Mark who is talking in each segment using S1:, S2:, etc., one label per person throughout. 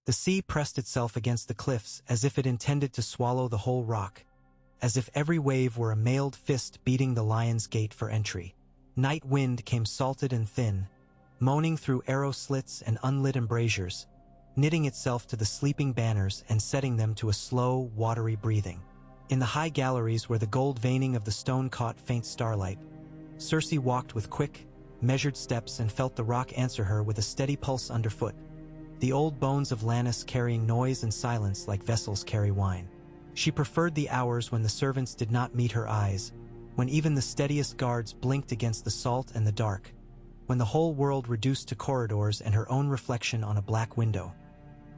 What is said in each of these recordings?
S1: The sea pressed itself against the cliffs as if it intended to swallow the whole rock, as if every wave were a mailed fist beating the lion's gate for entry. Night wind came salted and thin, moaning through arrow slits and unlit embrasures, knitting itself to the sleeping banners and setting them to a slow, watery breathing. In the high galleries where the gold veining of the stone caught faint starlight, Cersei walked with quick, measured steps and felt the rock answer her with a steady pulse underfoot, the old bones of Lannister carrying noise and silence like vessels carry wine. She preferred the hours when the servants did not meet her eyes, when even the steadiest guards blinked against the salt and the dark, when the whole world reduced to corridors and her own reflection on a black window.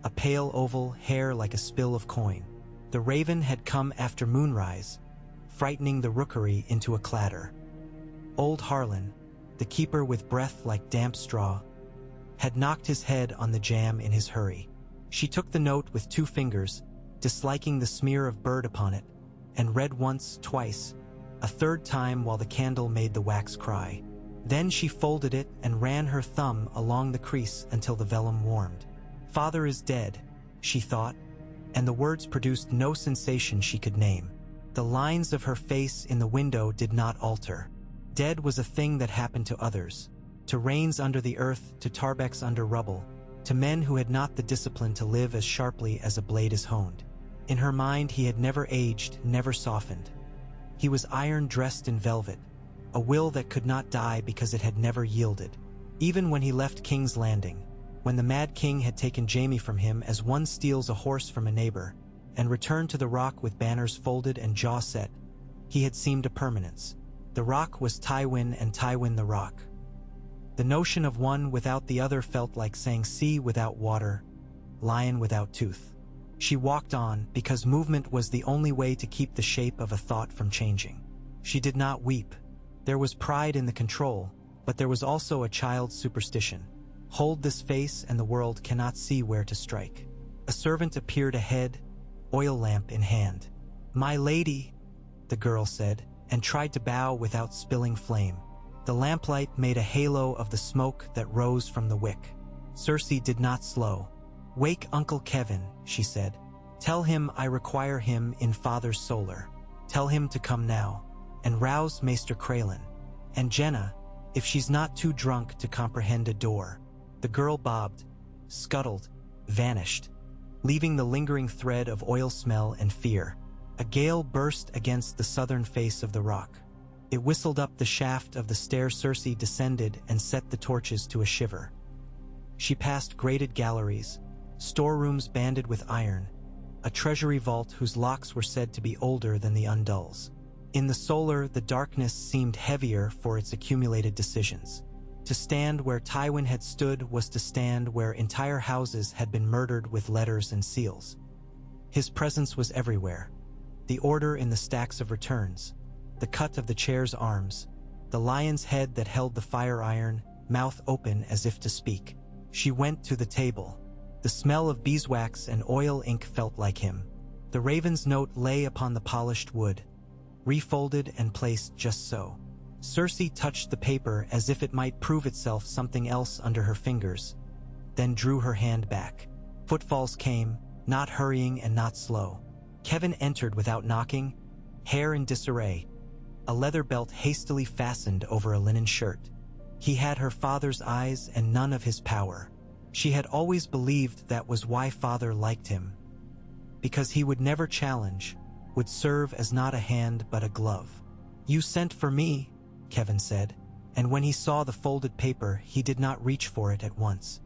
S1: A pale oval, hair like a spill of coin. The raven had come after moonrise, frightening the rookery into a clatter. Old Harlan, the keeper with breath like damp straw, had knocked his head on the jam in his hurry. She took the note with 2 fingers, disliking the smear of bird upon it, and read once, twice, a third time while the candle made the wax cry. Then she folded it and ran her thumb along the crease until the vellum warmed. "Father is dead," she thought, and the words produced no sensation she could name. The lines of her face in the window did not alter. Dead was a thing that happened to others, to rains under the earth, to tarbecks under rubble, to men who had not the discipline to live as sharply as a blade is honed. In her mind he had never aged, never softened. He was iron dressed in velvet, a will that could not die because it had never yielded. Even when he left King's Landing, when the Mad King had taken Jaime from him as one steals a horse from a neighbor, and returned to the rock with banners folded and jaw set, he had seemed a permanence. The rock was Tywin and Tywin the rock. The notion of one without the other felt like saying sea without water, lion without tooth. She walked on because movement was the only way to keep the shape of a thought from changing. She did not weep. There was pride in the control, but there was also a child's superstition. Hold this face and the world cannot see where to strike. A servant appeared ahead, oil lamp in hand. "My lady," the girl said, and tried to bow without spilling flame. The lamplight made a halo of the smoke that rose from the wick. Cersei did not slow. "Wake Uncle Kevin," she said. "Tell him I require him in Father's solar. Tell him to come now, and rouse Maester Crelin. And Jenna, if she's not too drunk to comprehend a door." The girl bobbed, scuttled, vanished, leaving the lingering thread of oil smell and fear. A gale burst against the southern face of the rock. It whistled up the shaft of the stair. Cersei descended and set the torches to a shiver. She passed grated galleries, storerooms banded with iron, a treasury vault whose locks were said to be older than the Undulls. In the solar, the darkness seemed heavier for its accumulated decisions. To stand where Tywin had stood was to stand where entire houses had been murdered with letters and seals. His presence was everywhere. The order in the stacks of returns, the cut of the chair's arms, the lion's head that held the fire iron, mouth open as if to speak. She went to the table. The smell of beeswax and oil ink felt like him. The raven's note lay upon the polished wood, refolded and placed just so. Cersei touched the paper as if it might prove itself something else under her fingers, then drew her hand back. Footfalls came, not hurrying and not slow. Kevin entered without knocking, hair in disarray, a leather belt hastily fastened over a linen shirt. He had her father's eyes and none of his power. She had always believed that was why father liked him, because he would never challenge, would serve as not a hand but a glove. "You sent for me," Kevin said, and when he saw the folded paper, he did not reach for it at once.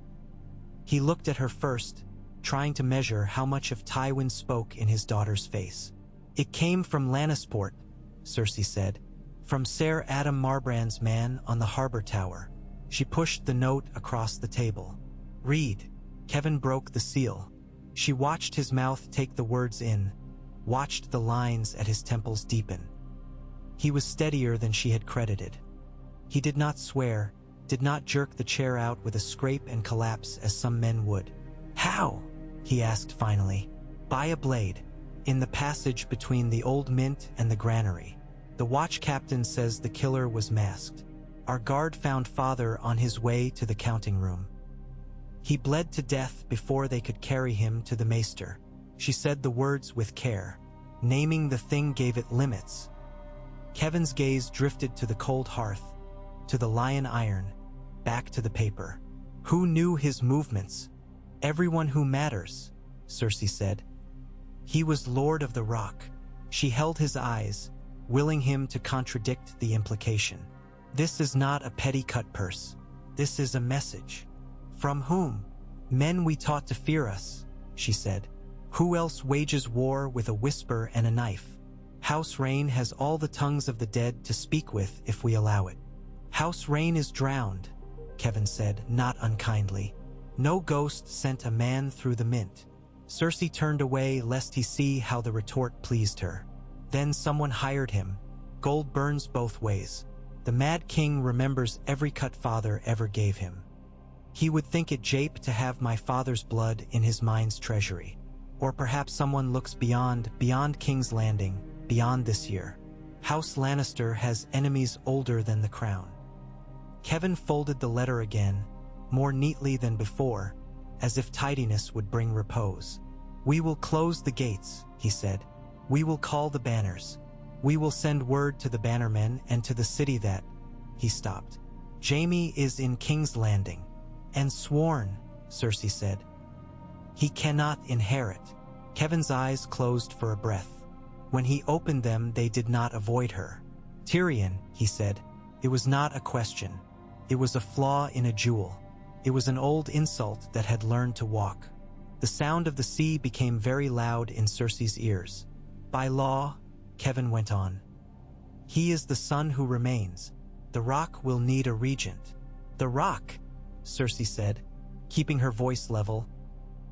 S1: He looked at her first, trying to measure how much of Tywin spoke in his daughter's face. "It came from Lannisport," Cersei said, "from Ser Adam Marbrand's man on the harbor tower." She pushed the note across the table. "Read." Kevin broke the seal. She watched his mouth take the words in, watched the lines at his temples deepen. He was steadier than she had credited. He did not swear, did not jerk the chair out with a scrape and collapse as some men would. "How?" he asked finally. "By a blade, in the passage between the old mint and the granary. The watch captain says the killer was masked. Our guard found father on his way to the counting room." He bled to death before they could carry him to the maester. She said the words with care. Naming the thing gave it limits. Kevin's gaze drifted to the cold hearth, to the lion iron, back to the paper. Who knew his movements? Everyone who matters, Cersei said. He was Lord of the Rock. She held his eyes, willing him to contradict the implication. This is not a petty cut purse. This is a message. From whom? Men we taught to fear us, she said. Who else wages war with a whisper and a knife? House Rain has all the tongues of the dead to speak with if we allow it. House Rain is drowned, Kevin said, not unkindly. No ghost sent a man through the mint. Cersei turned away lest he see how the retort pleased her. Then someone hired him. Gold burns both ways. The Mad King remembers every cut father ever gave him. He would think it jape to have my father's blood in his mind's treasury. Or perhaps someone looks beyond King's Landing, beyond this year. House Lannister has enemies older than the crown. Kevin folded the letter again, more neatly than before, as if tidiness would bring repose. We will close the gates, he said. We will call the banners. We will send word to the bannermen and to the city that... He stopped. Jaime is in King's Landing. And sworn, Cersei said. He cannot inherit. Kevin's eyes closed for a breath. When he opened them, they did not avoid her. Tyrion, he said. It was not a question. It was a flaw in a jewel. It was an old insult that had learned to walk. The sound of the sea became very loud in Cersei's ears. By law, Kevin went on. He is the son who remains. The Rock will need a regent. The Rock, Cersei said, keeping her voice level,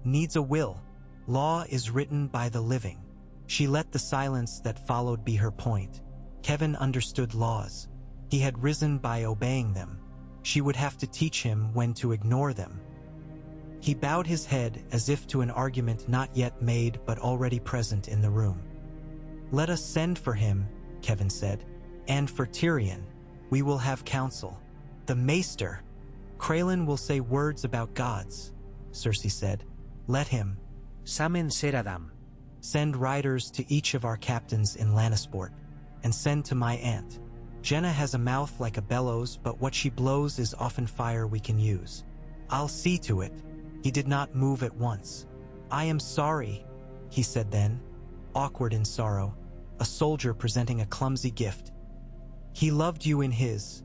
S1: needs a will. Law is written by the living. She let the silence that followed be her point. Kevin understood laws. He had risen by obeying them. She would have to teach him when to ignore them. He bowed his head as if to an argument not yet made but already present in the room. Let us send for him, Kevin said. And for Tyrion, we will have counsel. The Maester. Crelin will say words about gods, Cersei said. Let him. Samen ser Adam. Send riders to each of our captains in Lannisport, and send to my aunt. Jenna has a mouth like a bellows, but what she blows is often fire we can use. I'll see to it. He did not move at once. I am sorry, he said then, awkward in sorrow, a soldier presenting a clumsy gift. He loved you in his.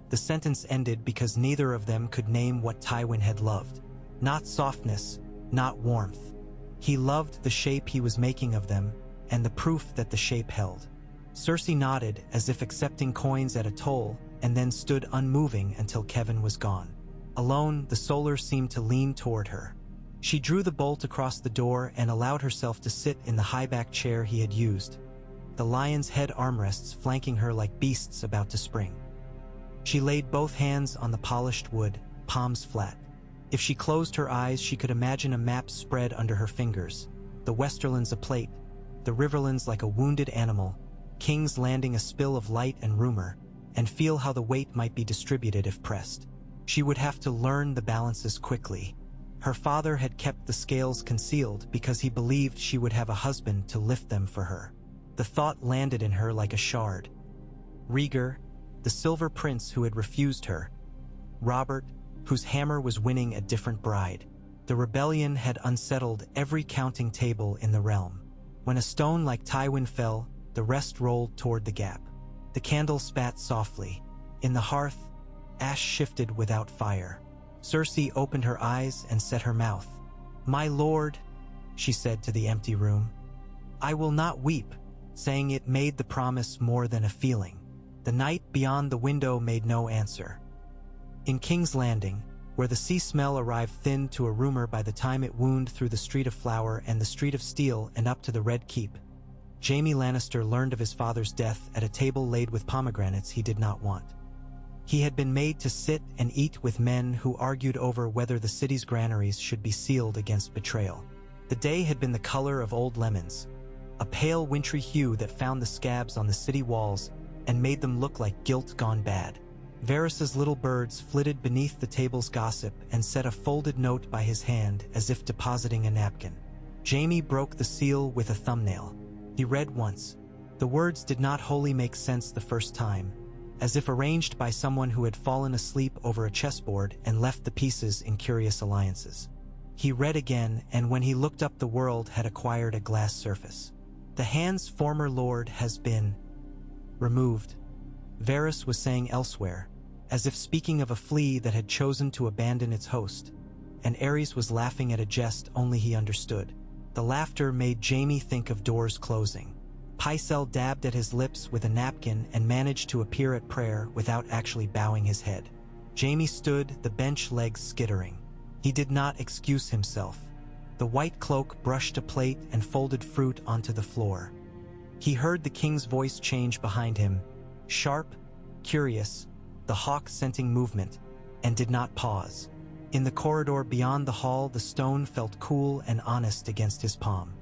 S1: The sentence ended because neither of them could name what Tywin had loved. Not softness, not warmth. He loved the shape he was making of them, and the proof that the shape held. Cersei nodded as if accepting coins at a toll, and then stood unmoving until Kevin was gone. Alone, the Solar seemed to lean toward her. She drew the bolt across the door and allowed herself to sit in the high-back chair he had used, the lion's head armrests flanking her like beasts about to spring. She laid both hands on the polished wood, palms flat. If she closed her eyes, she could imagine a map spread under her fingers, the Westerlands a plate, the Riverlands like a wounded animal, King's Landing a spill of light and rumor, and feel how the weight might be distributed if pressed. She would have to learn the balances quickly. Her father had kept the scales concealed because he believed she would have a husband to lift them for her. The thought landed in her like a shard. Rhaegar, the Silver Prince who had refused her. Robert, whose hammer was winning a different bride. The rebellion had unsettled every counting table in the realm. When a stone like Tywin fell, the rest rolled toward the gap. The candle spat softly. In the hearth, ash shifted without fire. Cersei opened her eyes and set her mouth. "My lord," she said to the empty room. "I will not weep," saying it made the promise more than a feeling. The night beyond the window made no answer. In King's Landing, where the sea smell arrived thin to a rumor by the time it wound through the Street of Flower and the Street of Steel and up to the Red Keep, Jaime Lannister learned of his father's death at a table laid with pomegranates he did not want. He had been made to sit and eat with men who argued over whether the city's granaries should be sealed against betrayal. The day had been the color of old lemons, a pale wintry hue that found the scabs on the city walls and made them look like guilt gone bad. Varys's little birds flitted beneath the table's gossip and set a folded note by his hand as if depositing a napkin. Jaime broke the seal with a thumbnail. He read once. The words did not wholly make sense the first time, as if arranged by someone who had fallen asleep over a chessboard and left the pieces in curious alliances. He read again, and when he looked up, the world had acquired a glass surface. The hand's former lord has been removed, Varys was saying elsewhere, as if speaking of a flea that had chosen to abandon its host, and Aerys was laughing at a jest only he understood. The laughter made Jaime think of doors closing. Pycelle dabbed at his lips with a napkin and managed to appear at prayer without actually bowing his head. Jaime stood, the bench legs skittering. He did not excuse himself. The white cloak brushed a plate and folded fruit onto the floor. He heard the king's voice change behind him, sharp, curious, the hawk-scenting movement, and did not pause. In the corridor beyond the hall, the stone felt cool and honest against his palm.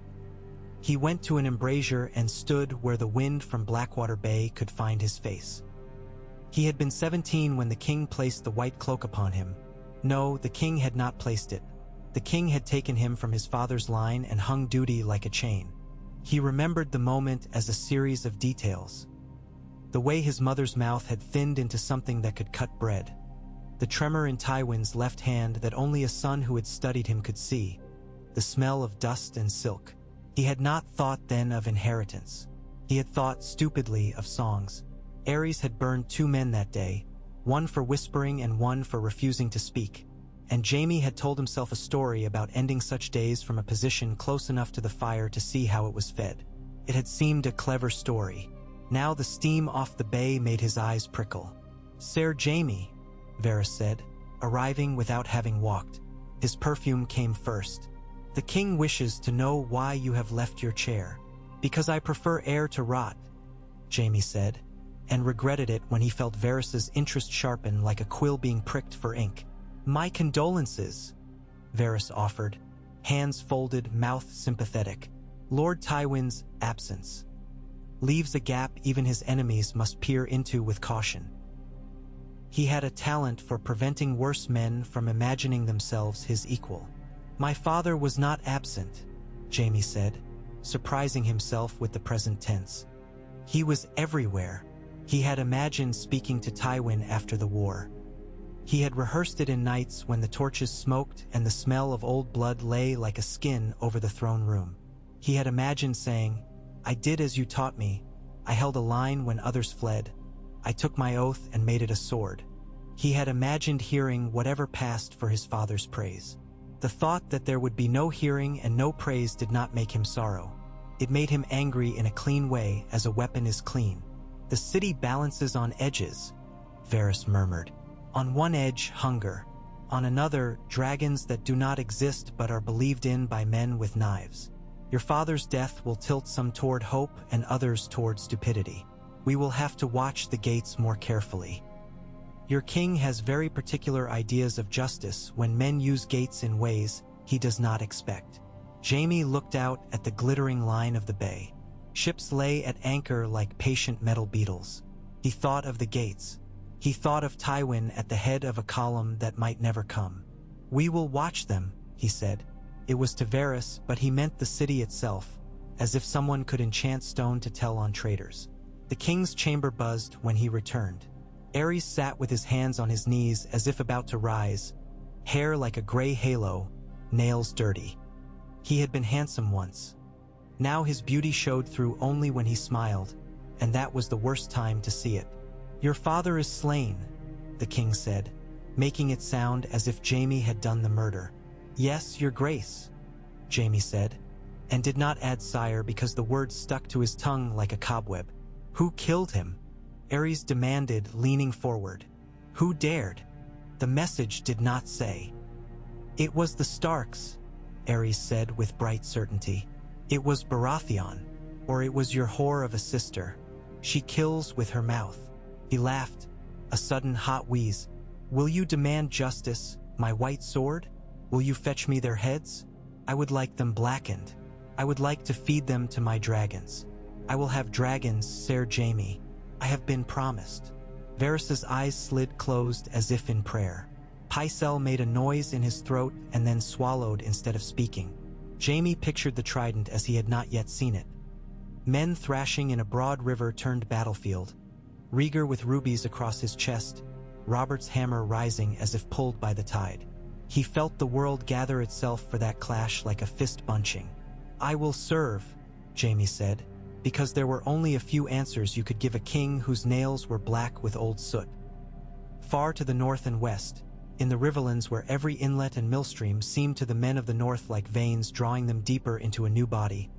S1: He went to an embrasure and stood where the wind from Blackwater Bay could find his face. He had been 17 when the king placed the white cloak upon him. No, the king had not placed it. The king had taken him from his father's line and hung duty like a chain. He remembered the moment as a series of details. The way his mother's mouth had thinned into something that could cut bread. The tremor in Tywin's left hand that only a son who had studied him could see. The smell of dust and silk. He had not thought then of inheritance. He had thought stupidly of songs. Aerys had burned 2 men that day, one for whispering and one for refusing to speak. And Jaime had told himself a story about ending such days from a position close enough to the fire to see how it was fed. It had seemed a clever story. Now the steam off the bay made his eyes prickle. "Sir Jaime," Varys said, arriving without having walked. His perfume came first. "The king wishes to know why you have left your chair." "Because I prefer air to rot," Jaime said, and regretted it when he felt Varys's interest sharpen like a quill being pricked for ink. "My condolences," Varys offered, hands folded, mouth sympathetic. "Lord Tywin's absence leaves a gap even his enemies must peer into with caution. He had a talent for preventing worse men from imagining themselves his equal." "My father was not absent," Jaime said, surprising himself with the present tense. "He was everywhere." He had imagined speaking to Tywin after the war. He had rehearsed it in nights when the torches smoked and the smell of old blood lay like a skin over the throne room. He had imagined saying, "I did as you taught me. I held a line when others fled. I took my oath and made it a sword." He had imagined hearing whatever passed for his father's praise. The thought that there would be no hearing and no praise did not make him sorrow. It made him angry in a clean way, as a weapon is clean. "The city balances on edges," Varys murmured. "On one edge, hunger. On another, dragons that do not exist but are believed in by men with knives. Your father's death will tilt some toward hope and others toward stupidity. We will have to watch the gates more carefully. Your king has very particular ideas of justice when men use gates in ways he does not expect." Jaime looked out at the glittering line of the bay. Ships lay at anchor like patient metal beetles. He thought of the gates. He thought of Tywin at the head of a column that might never come. "We will watch them," he said. It was to Varys, but he meant the city itself, as if someone could enchant stone to tell on traitors. The king's chamber buzzed when he returned. Aerys sat with his hands on his knees as if about to rise, hair like a gray halo, nails dirty. He had been handsome once. Now his beauty showed through only when he smiled, and that was the worst time to see it. "Your father is slain," the king said, making it sound as if Jaime had done the murder. "Yes, your grace," Jaime said, and did not add sire because the word stuck to his tongue like a cobweb. "Who killed him?" Aerys demanded, leaning forward. "Who dared?" The message did not say. "It was the Starks," Aerys said with bright certainty. "It was Baratheon, or it was your whore of a sister. She kills with her mouth." He laughed, a sudden hot wheeze. "Will you demand justice, my white sword? Will you fetch me their heads? I would like them blackened. I would like to feed them to my dragons. I will have dragons, Sir Jaime. I have been promised." Varys's eyes slid closed as if in prayer. Pycelle made a noise in his throat and then swallowed instead of speaking. Jaime pictured the trident as he had not yet seen it. Men thrashing in a broad river-turned battlefield. Rhaegar with rubies across his chest, Robert's hammer rising as if pulled by the tide. He felt the world gather itself for that clash like a fist bunching. "I will serve," Jaime said, because there were only a few answers you could give a king whose nails were black with old soot. Far to the north and west, in the riverlands where every inlet and millstream seemed to the men of the north like veins drawing them deeper into a new body,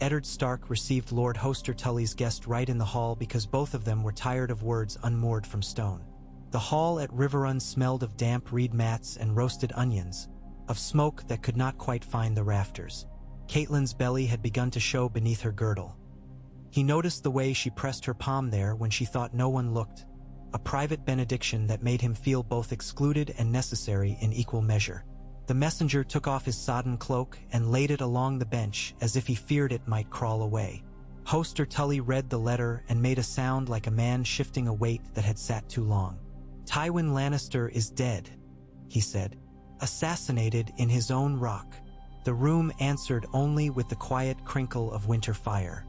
S1: Eddard Stark received Lord Hoster Tully's guest right in the hall because both of them were tired of words unmoored from stone. The hall at Riverrun smelled of damp reed mats and roasted onions, of smoke that could not quite find the rafters. Catelyn's belly had begun to show beneath her girdle. He noticed the way she pressed her palm there when she thought no one looked, a private benediction that made him feel both excluded and necessary in equal measure. The messenger took off his sodden cloak and laid it along the bench as if he feared it might crawl away. Hoster Tully read the letter and made a sound like a man shifting a weight that had sat too long. "Tywin Lannister is dead," he said, "assassinated in his own rock." The room answered only with the quiet crinkle of winter fire.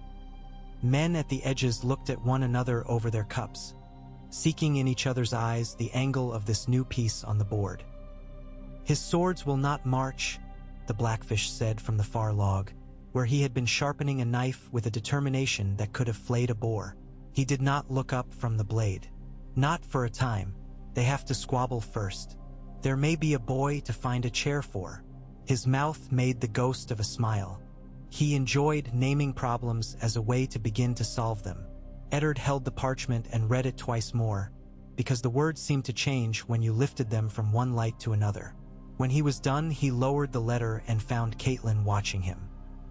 S1: Men at the edges looked at one another over their cups, seeking in each other's eyes the angle of this new piece on the board. "His swords will not march," the Blackfish said from the far log, where he had been sharpening a knife with a determination that could have flayed a boar. He did not look up from the blade. "Not for a time. They have to squabble first. There may be a boy to find a chair for." His mouth made the ghost of a smile. He enjoyed naming problems as a way to begin to solve them. Eddard held the parchment and read it twice more, because the words seemed to change when you lifted them from one light to another. When he was done, he lowered the letter and found Catelyn watching him.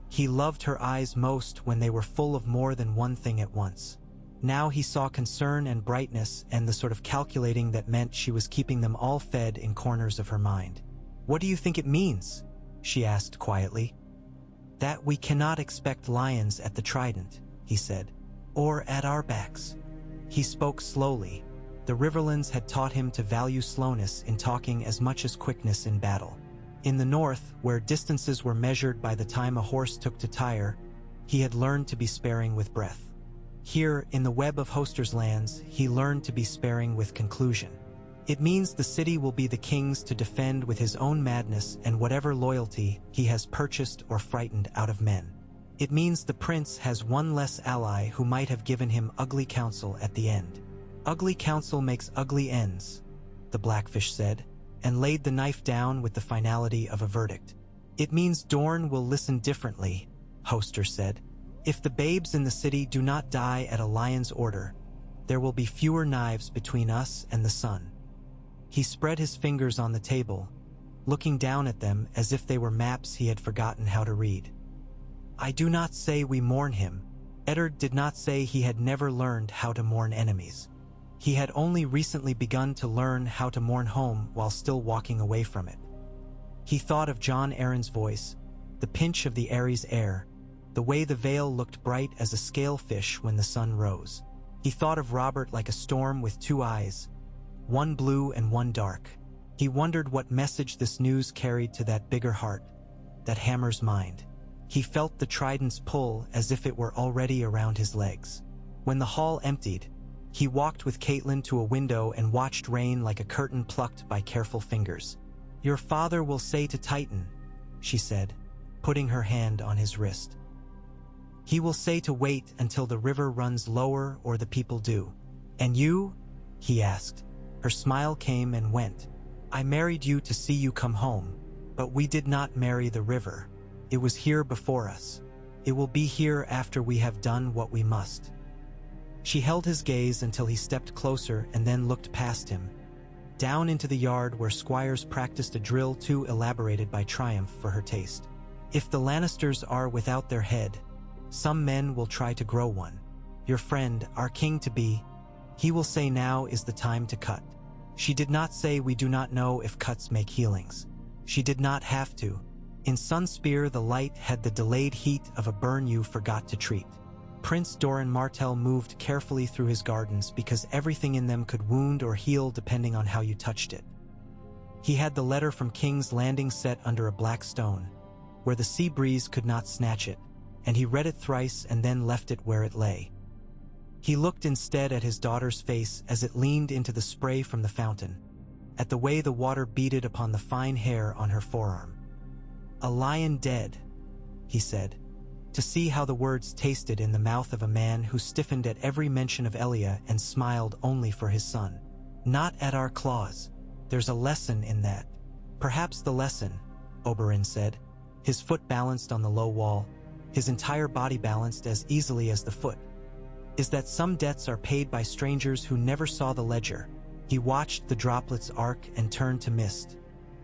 S1: He loved her eyes most when they were full of more than one thing at once. Now he saw concern and brightness and the sort of calculating that meant she was keeping them all fed in corners of her mind. "What do you think it means?" she asked quietly. "That we cannot expect lions at the Trident," he said, "or at our backs." He spoke slowly. The Riverlands had taught him to value slowness in talking as much as quickness in battle. In the north, where distances were measured by the time a horse took to tire, he had learned to be sparing with breath. Here, in the web of Hoster's lands, he learned to be sparing with conclusion. "It means the city will be the king's to defend with his own madness and whatever loyalty he has purchased or frightened out of men. It means the prince has one less ally who might have given him ugly counsel at the end." "Ugly counsel makes ugly ends," the Blackfish said, and laid the knife down with the finality of a verdict. "It means Dorne will listen differently," Hoster said. "If the babes in the city do not die at a lion's order, there will be fewer knives between us and the sun." He spread his fingers on the table, looking down at them as if they were maps he had forgotten how to read. "I do not say we mourn him." Eddard did not say he had never learned how to mourn enemies. He had only recently begun to learn how to mourn home while still walking away from it. He thought of Jon Arryn's voice, the pinch of the Ares air, the way the Vale looked bright as a scalefish when the sun rose. He thought of Robert like a storm with two eyes, one blue and one dark. He wondered what message this news carried to that bigger heart, that hammer's mind. He felt the trident's pull as if it were already around his legs. When the hall emptied, he walked with Catelyn to a window and watched rain like a curtain plucked by careful fingers. "Your father will say to Titan," she said, putting her hand on his wrist. "He will say to wait until the river runs lower or the people do." "And you?" he asked. Her smile came and went. "I married you to see you come home, but we did not marry the river. It was here before us. It will be here after we have done what we must." She held his gaze until he stepped closer and then looked past him, down into the yard where squires practiced a drill too elaborated by triumph for her taste. "If the Lannisters are without their head, some men will try to grow one. Your friend, our king-to-be, he will say now is the time to cut." She did not say we do not know if cuts make healings. She did not have to. In Sunspear, the light had the delayed heat of a burn you forgot to treat. Prince Doran Martell moved carefully through his gardens because everything in them could wound or heal depending on how you touched it. He had the letter from King's Landing set under a black stone, where the sea breeze could not snatch it, and he read it thrice and then left it where it lay. He looked instead at his daughter's face as it leaned into the spray from the fountain, at the way the water beaded upon the fine hair on her forearm. "A lion dead," he said, to see how the words tasted in the mouth of a man who stiffened at every mention of Elia and smiled only for his son. "Not at our claws. There's a lesson in that." "Perhaps the lesson," Oberyn said, his foot balanced on the low wall, his entire body balanced as easily as the foot, "is that some debts are paid by strangers who never saw the ledger." He watched the droplets arc and turn to mist.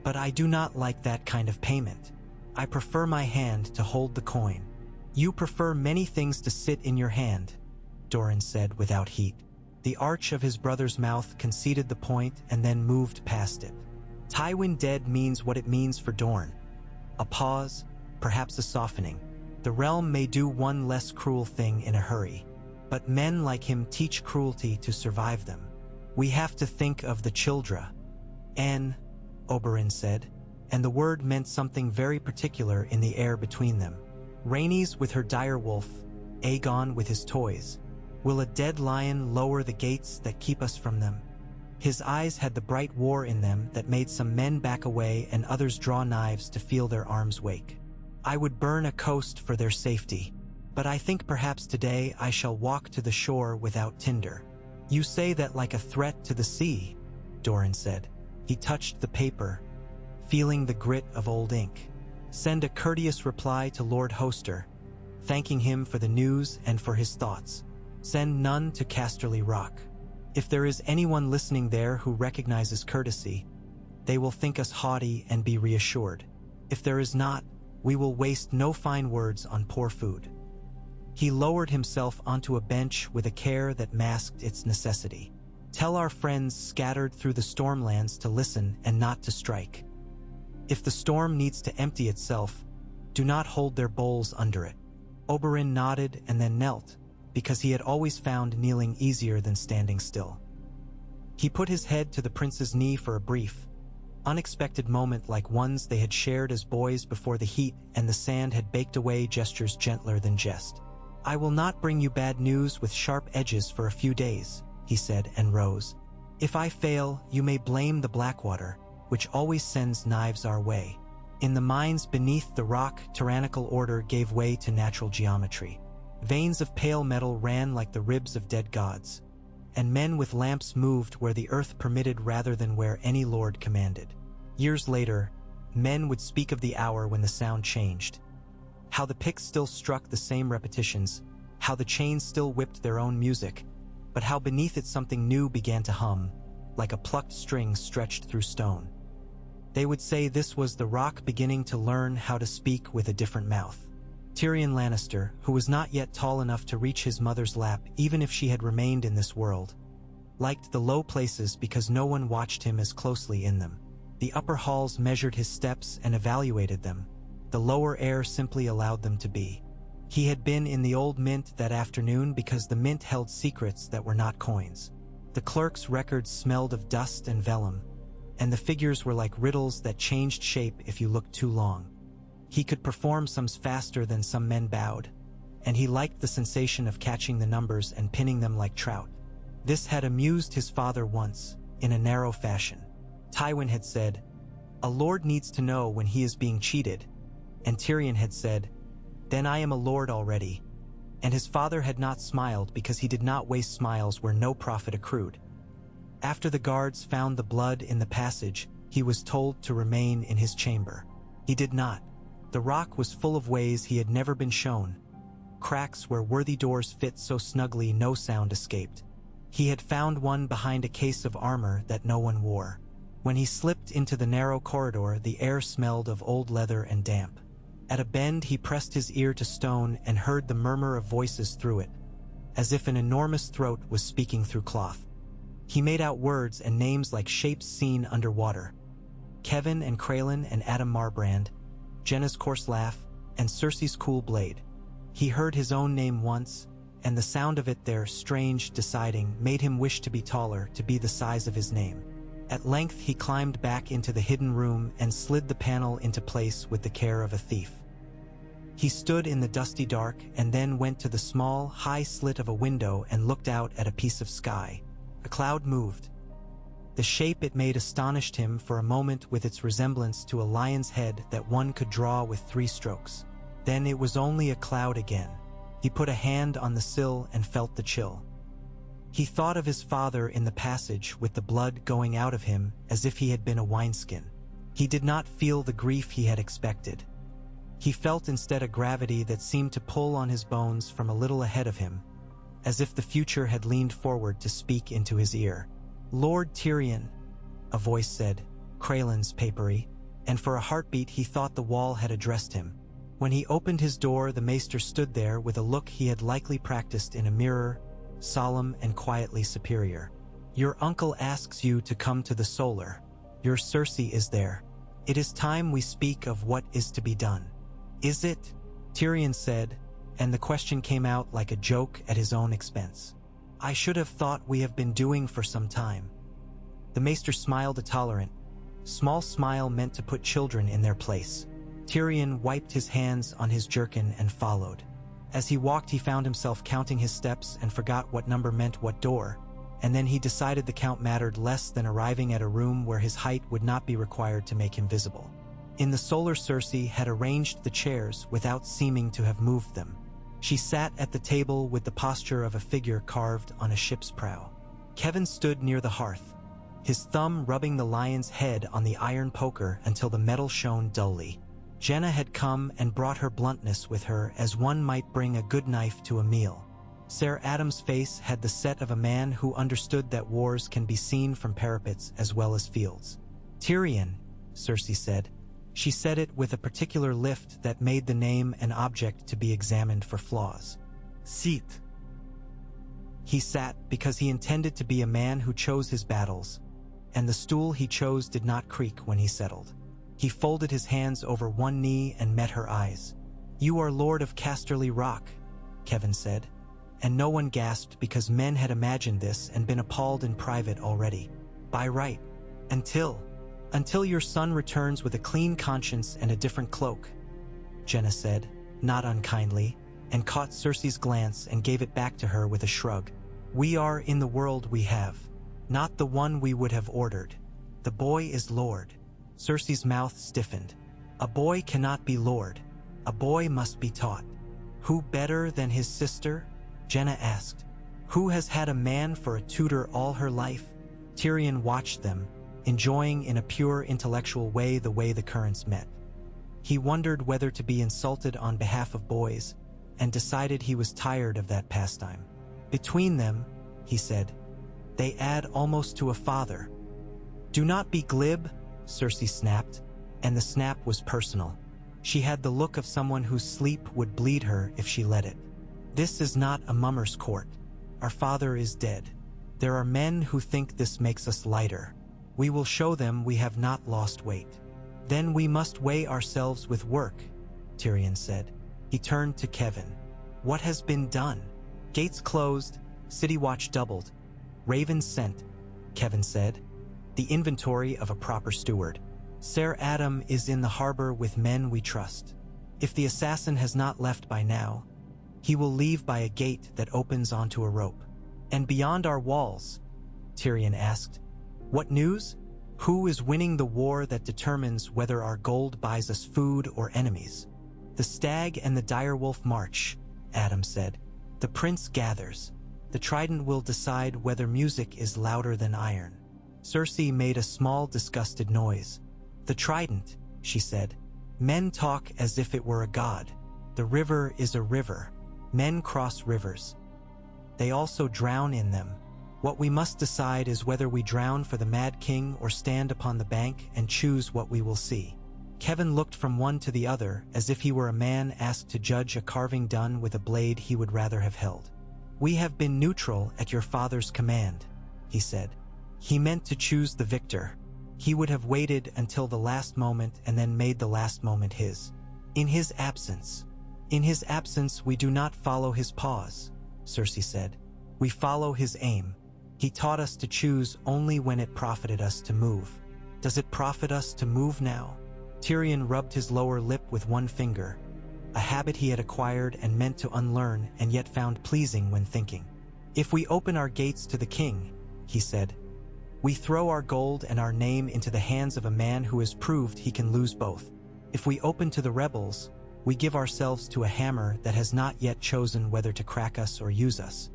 S1: "But I do not like that kind of payment. I prefer my hand to hold the coin." "You prefer many things to sit in your hand," Doran said without heat. The arch of his brother's mouth conceded the point and then moved past it. "Tywin dead means what it means for Dorne. A pause, perhaps a softening. The realm may do one less cruel thing in a hurry, but men like him teach cruelty to survive them. We have to think of the children." "En," Oberyn said, and the word meant something very particular in the air between them. "Rhaenys with her direwolf, Aegon with his toys. Will a dead lion lower the gates that keep us from them?" His eyes had the bright war in them that made some men back away and others draw knives to feel their arms wake. "I would burn a coast for their safety, but I think perhaps today I shall walk to the shore without tinder." "You say that like a threat to the sea," Doran said. He touched the paper, feeling the grit of old ink. "Send a courteous reply to Lord Hoster, thanking him for the news and for his thoughts. Send none to Casterly Rock. If there is anyone listening there who recognizes courtesy, they will think us haughty and be reassured. If there is not, we will waste no fine words on poor food." He lowered himself onto a bench with a care that masked its necessity. "Tell our friends scattered through the Stormlands to listen and not to strike. If the storm needs to empty itself, do not hold their bowls under it." Oberyn nodded and then knelt, because he had always found kneeling easier than standing still. He put his head to the prince's knee for a brief, unexpected moment like ones they had shared as boys before the heat and the sand had baked away gestures gentler than jest. "I will not bring you bad news with sharp edges for a few days," he said and rose. "If I fail, you may blame the Blackwater, which always sends knives our way." In the mines beneath the rock, tyrannical order gave way to natural geometry. Veins of pale metal ran like the ribs of dead gods, and men with lamps moved where the earth permitted rather than where any lord commanded. Years later, men would speak of the hour when the sound changed. How the picks still struck the same repetitions, how the chains still whipped their own music, but how beneath it something new began to hum, like a plucked string stretched through stone. They would say this was the rock beginning to learn how to speak with a different mouth. Tyrion Lannister, who was not yet tall enough to reach his mother's lap even if she had remained in this world, liked the low places because no one watched him as closely in them. The upper halls measured his steps and evaluated them. The lower air simply allowed them to be. He had been in the old mint that afternoon because the mint held secrets that were not coins. The clerk's records smelled of dust and vellum, and the figures were like riddles that changed shape if you looked too long. He could perform sums faster than some men bowed, and he liked the sensation of catching the numbers and pinning them like trout. This had amused his father once, in a narrow fashion. Tywin had said, "A lord needs to know when he is being cheated," and Tyrion had said, "Then I am a lord already," and his father had not smiled because he did not waste smiles where no profit accrued. After the guards found the blood in the passage, he was told to remain in his chamber. He did not. The rock was full of ways he had never been shown, cracks where worthy doors fit so snugly no sound escaped. He had found one behind a case of armor that no one wore. When he slipped into the narrow corridor, the air smelled of old leather and damp. At a bend, he pressed his ear to stone and heard the murmur of voices through it, as if an enormous throat was speaking through cloth. He made out words and names like shapes seen underwater. Kevin and Kraelin and Adam Marbrand, Jenna's coarse laugh, and Cersei's cool blade. He heard his own name once, and the sound of it, their strange deciding, made him wish to be taller, to be the size of his name. At length he climbed back into the hidden room and slid the panel into place with the care of a thief. He stood in the dusty dark and then went to the small, high slit of a window and looked out at a piece of sky. A cloud moved. The shape it made astonished him for a moment with its resemblance to a lion's head that one could draw with 3 strokes. Then it was only a cloud again. He put a hand on the sill and felt the chill. He thought of his father in the passage with the blood going out of him as if he had been a wineskin. He did not feel the grief he had expected. He felt instead a gravity that seemed to pull on his bones from a little ahead of him, as if the future had leaned forward to speak into his ear. "Lord Tyrion," a voice said, Craylan's papery, and for a heartbeat he thought the wall had addressed him. When he opened his door, the maester stood there with a look he had likely practiced in a mirror, solemn and quietly superior. "Your uncle asks you to come to the Solar. Your Cersei is there. It is time we speak of what is to be done." "Is it?" Tyrion said, and the question came out like a joke at his own expense. "I should have thought we have been doing for some time." The maester smiled a tolerant, small smile meant to put children in their place. Tyrion wiped his hands on his jerkin and followed. As he walked, he found himself counting his steps and forgot what number meant what door, and then he decided the count mattered less than arriving at a room where his height would not be required to make him visible. In the Solar, Cersei had arranged the chairs without seeming to have moved them. She sat at the table with the posture of a figure carved on a ship's prow. Kevin stood near the hearth, his thumb rubbing the lion's head on the iron poker until the metal shone dully. Jenna had come and brought her bluntness with her as one might bring a good knife to a meal. Ser Adam's face had the set of a man who understood that wars can be seen from parapets as well as fields. "Tyrion," Cersei said. She said it with a particular lift that made the name an object to be examined for flaws. "Sit." He sat because he intended to be a man who chose his battles, and the stool he chose did not creak when he settled. He folded his hands over one knee and met her eyes. "You are Lord of Casterly Rock," Kevin said, and no one gasped because men had imagined this and been appalled in private already. "By right. Until your son returns with a clean conscience and a different cloak," Jenna said, not unkindly, and caught Cersei's glance and gave it back to her with a shrug. "We are in the world we have, not the one we would have ordered. The boy is Lord." Cersei's mouth stiffened. "A boy cannot be Lord. A boy must be taught." "Who better than his sister?" Jenna asked. "Who has had a man for a tutor all her life?" Tyrion watched them, enjoying in a pure intellectual way the currents met. He wondered whether to be insulted on behalf of boys, and decided he was tired of that pastime. "Between them," he said, "they add almost to a father." "Do not be glib," Cersei snapped, and the snap was personal. She had the look of someone whose sleep would bleed her if she let it. "This is not a mummer's court. Our father is dead. There are men who think this makes us lighter. We will show them we have not lost weight. Then we must weigh ourselves with work," Tyrion said. He turned to Kevin. "What has been done?" "Gates closed, city watch doubled. Ravens sent," Kevin said. "The inventory of a proper steward. Ser Adam is in the harbor with men we trust. If the assassin has not left by now, he will leave by a gate that opens onto a rope." "And beyond our walls?" Tyrion asked. "What news? Who is winning the war that determines whether our gold buys us food or enemies?" "The stag and the direwolf march," Adam said. "The prince gathers. The trident will decide whether music is louder than iron." Cersei made a small, disgusted noise. "The trident," she said. "Men talk as if it were a god. The river is a river. Men cross rivers. They also drown in them. What we must decide is whether we drown for the Mad King or stand upon the bank and choose what we will see." Kevin looked from one to the other as if he were a man asked to judge a carving done with a blade he would rather have held. "We have been neutral at your father's command," he said. "He meant to choose the victor. He would have waited until the last moment and then made the last moment his. In his absence we do not follow his pause. Cersei said. "We follow his aim. He taught us to choose only when it profited us to move. Does it profit us to move now?" Tyrion rubbed his lower lip with one finger, a habit he had acquired and meant to unlearn and yet found pleasing when thinking. "If we open our gates to the king," he said, "we throw our gold and our name into the hands of a man who has proved he can lose both. If we open to the rebels, we give ourselves to a hammer that has not yet chosen whether to crack us or use us.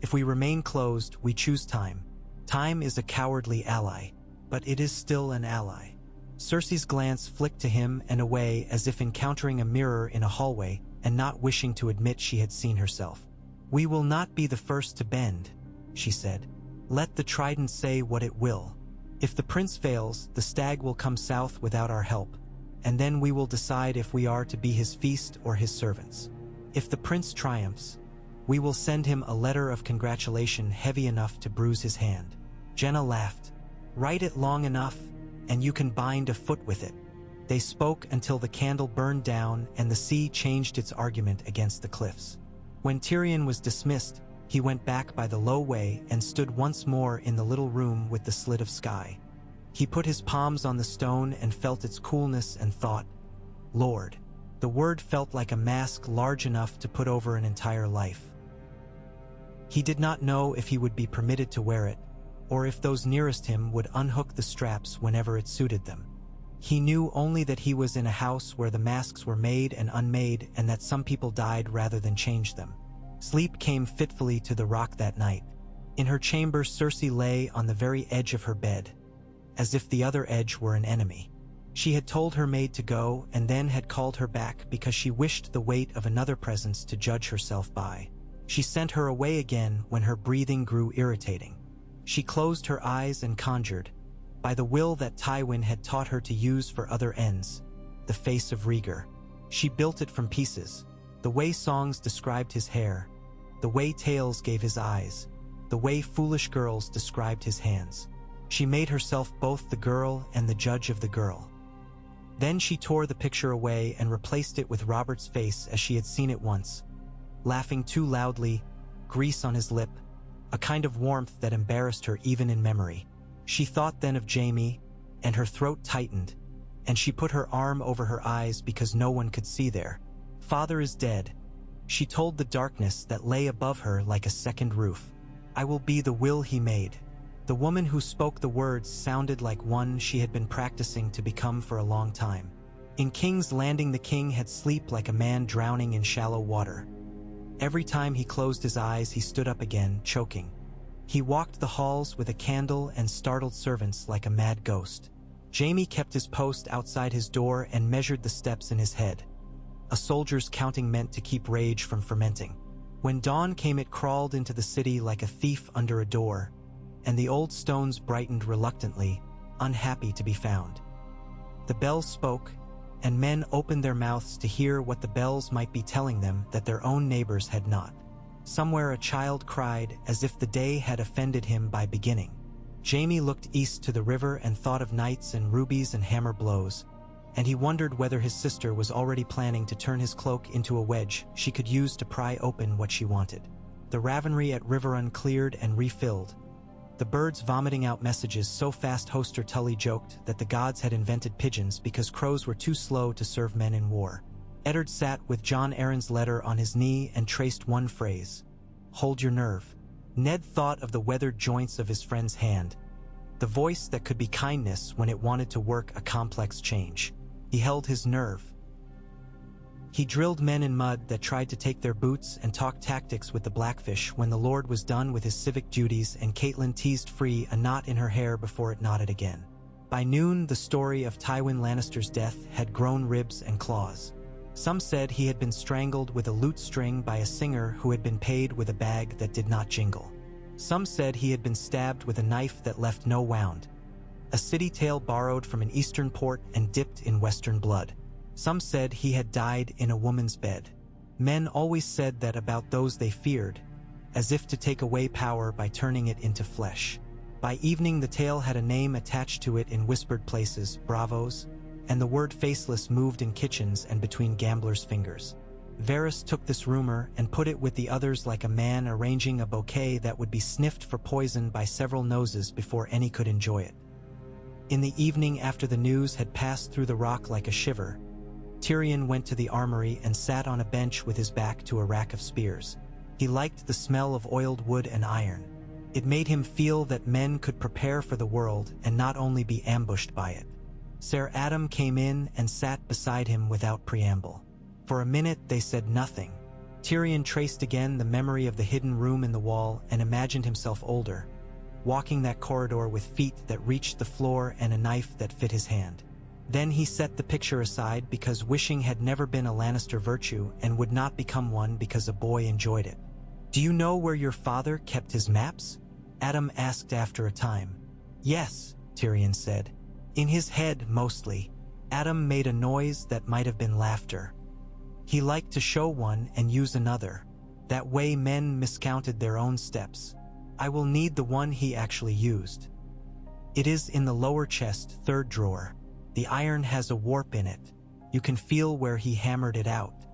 S1: If we remain closed, we choose time. Time is a cowardly ally, but it is still an ally." Cersei's glance flicked to him and away as if encountering a mirror in a hallway and not wishing to admit she had seen herself. "We will not be the first to bend," she said. "Let the trident say what it will. If the prince fails, the stag will come south without our help, and then we will decide if we are to be his feast or his servants. If the prince triumphs, we will send him a letter of congratulation heavy enough to bruise his hand." Jenna laughed. "Write it long enough, and you can bind a foot with it." They spoke until the candle burned down and the sea changed its argument against the cliffs. When Tyrion was dismissed, he went back by the low way and stood once more in the little room with the slit of sky. He put his palms on the stone and felt its coolness and thought, "Lord." The word felt like a mask large enough to put over an entire life. He did not know if he would be permitted to wear it, or if those nearest him would unhook the straps whenever it suited them. He knew only that he was in a house where the masks were made and unmade and that some people died rather than change them. Sleep came fitfully to the rock that night. In her chamber, Cersei lay on the very edge of her bed, as if the other edge were an enemy. She had told her maid to go and then had called her back because she wished the weight of another presence to judge herself by. She sent her away again when her breathing grew irritating. She closed her eyes and conjured, by the will that Tywin had taught her to use for other ends, the face of Rhaegar. She built it from pieces, the way songs described his hair, the way tales gave his eyes, the way foolish girls described his hands. She made herself both the girl and the judge of the girl. Then she tore the picture away and replaced it with Robert's face as she had seen it once, laughing too loudly, grease on his lip, a kind of warmth that embarrassed her even in memory. She thought then of Jaime, and her throat tightened, and she put her arm over her eyes because no one could see there. "Father is dead," she told the darkness that lay above her like a second roof. "I will be the will he made." The woman who spoke the words sounded like one she had been practicing to become for a long time. In King's Landing, the king had sleep like a man drowning in shallow water. Every time he closed his eyes, he stood up again, choking. He walked the halls with a candle and startled servants like a mad ghost. Jaime kept his post outside his door and measured the steps in his head. A soldier's counting meant to keep rage from fermenting. When dawn came, it crawled into the city like a thief under a door, and the old stones brightened reluctantly, unhappy to be found. The bells spoke, and men opened their mouths to hear what the bells might be telling them that their own neighbors had not. Somewhere a child cried as if the day had offended him by beginning. Jaime looked east to the river and thought of knights and rubies and hammer blows, and he wondered whether his sister was already planning to turn his cloak into a wedge she could use to pry open what she wanted. The Ravenry at Riverrun cleared and refilled, the birds vomiting out messages so fast Hoster Tully joked that the gods had invented pigeons because crows were too slow to serve men in war. Eddard sat with John Arryn's letter on his knee and traced one phrase: "Hold your nerve." Ned thought of the weathered joints of his friend's hand, the voice that could be kindness when it wanted to work a complex change. He held his nerve. He drilled men in mud that tried to take their boots and talk tactics with the Blackfish when the Lord was done with his civic duties and Catelyn teased free a knot in her hair before it knotted again. By noon, the story of Tywin Lannister's death had grown ribs and claws. Some said he had been strangled with a lute string by a singer who had been paid with a bag that did not jingle. Some said he had been stabbed with a knife that left no wound, a city tale borrowed from an eastern port and dipped in western blood. Some said he had died in a woman's bed. Men always said that about those they feared, as if to take away power by turning it into flesh. By evening, the tale had a name attached to it in whispered places, Bravos, and the word faceless moved in kitchens and between gamblers' fingers. Varys took this rumor and put it with the others like a man arranging a bouquet that would be sniffed for poison by several noses before any could enjoy it. In the evening, after the news had passed through the rock like a shiver, Tyrion went to the armory and sat on a bench with his back to a rack of spears. He liked the smell of oiled wood and iron. It made him feel that men could prepare for the world and not only be ambushed by it. Ser Adam came in and sat beside him without preamble. For a minute they said nothing. Tyrion traced again the memory of the hidden room in the wall and imagined himself older, walking that corridor with feet that reached the floor and a knife that fit his hand. Then he set the picture aside because wishing had never been a Lannister virtue and would not become one because a boy enjoyed it. "Do you know where your father kept his maps?" Adam asked after a time. "Yes," Tyrion said. "In his head, mostly." Adam made a noise that might have been laughter. He liked to show one and use another. That way men miscounted their own steps. "I will need the one he actually used. It is in the lower chest, third drawer. The iron has a warp in it. You can feel where he hammered it out.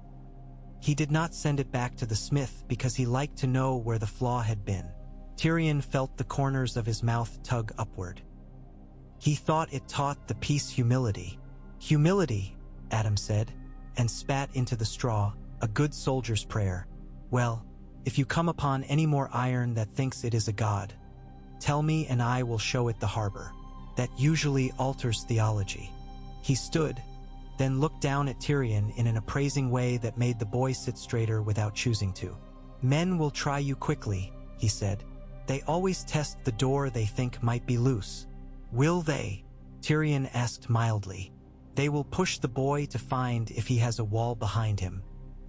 S1: He did not send it back to the smith because he liked to know where the flaw had been." Tyrion felt the corners of his mouth tug upward. He thought it taught the piece humility. "Humility," Adam said, and spat into the straw, a good soldier's prayer. "Well, if you come upon any more iron that thinks it is a god, tell me and I will show it the harbor. That usually alters theology." He stood, then looked down at Tyrion in an appraising way that made the boy sit straighter without choosing to. "Men will try you quickly," he said. "They always test the door they think might be loose." "Will they?" Tyrion asked mildly. "They will push the boy to find if he has a wall behind him.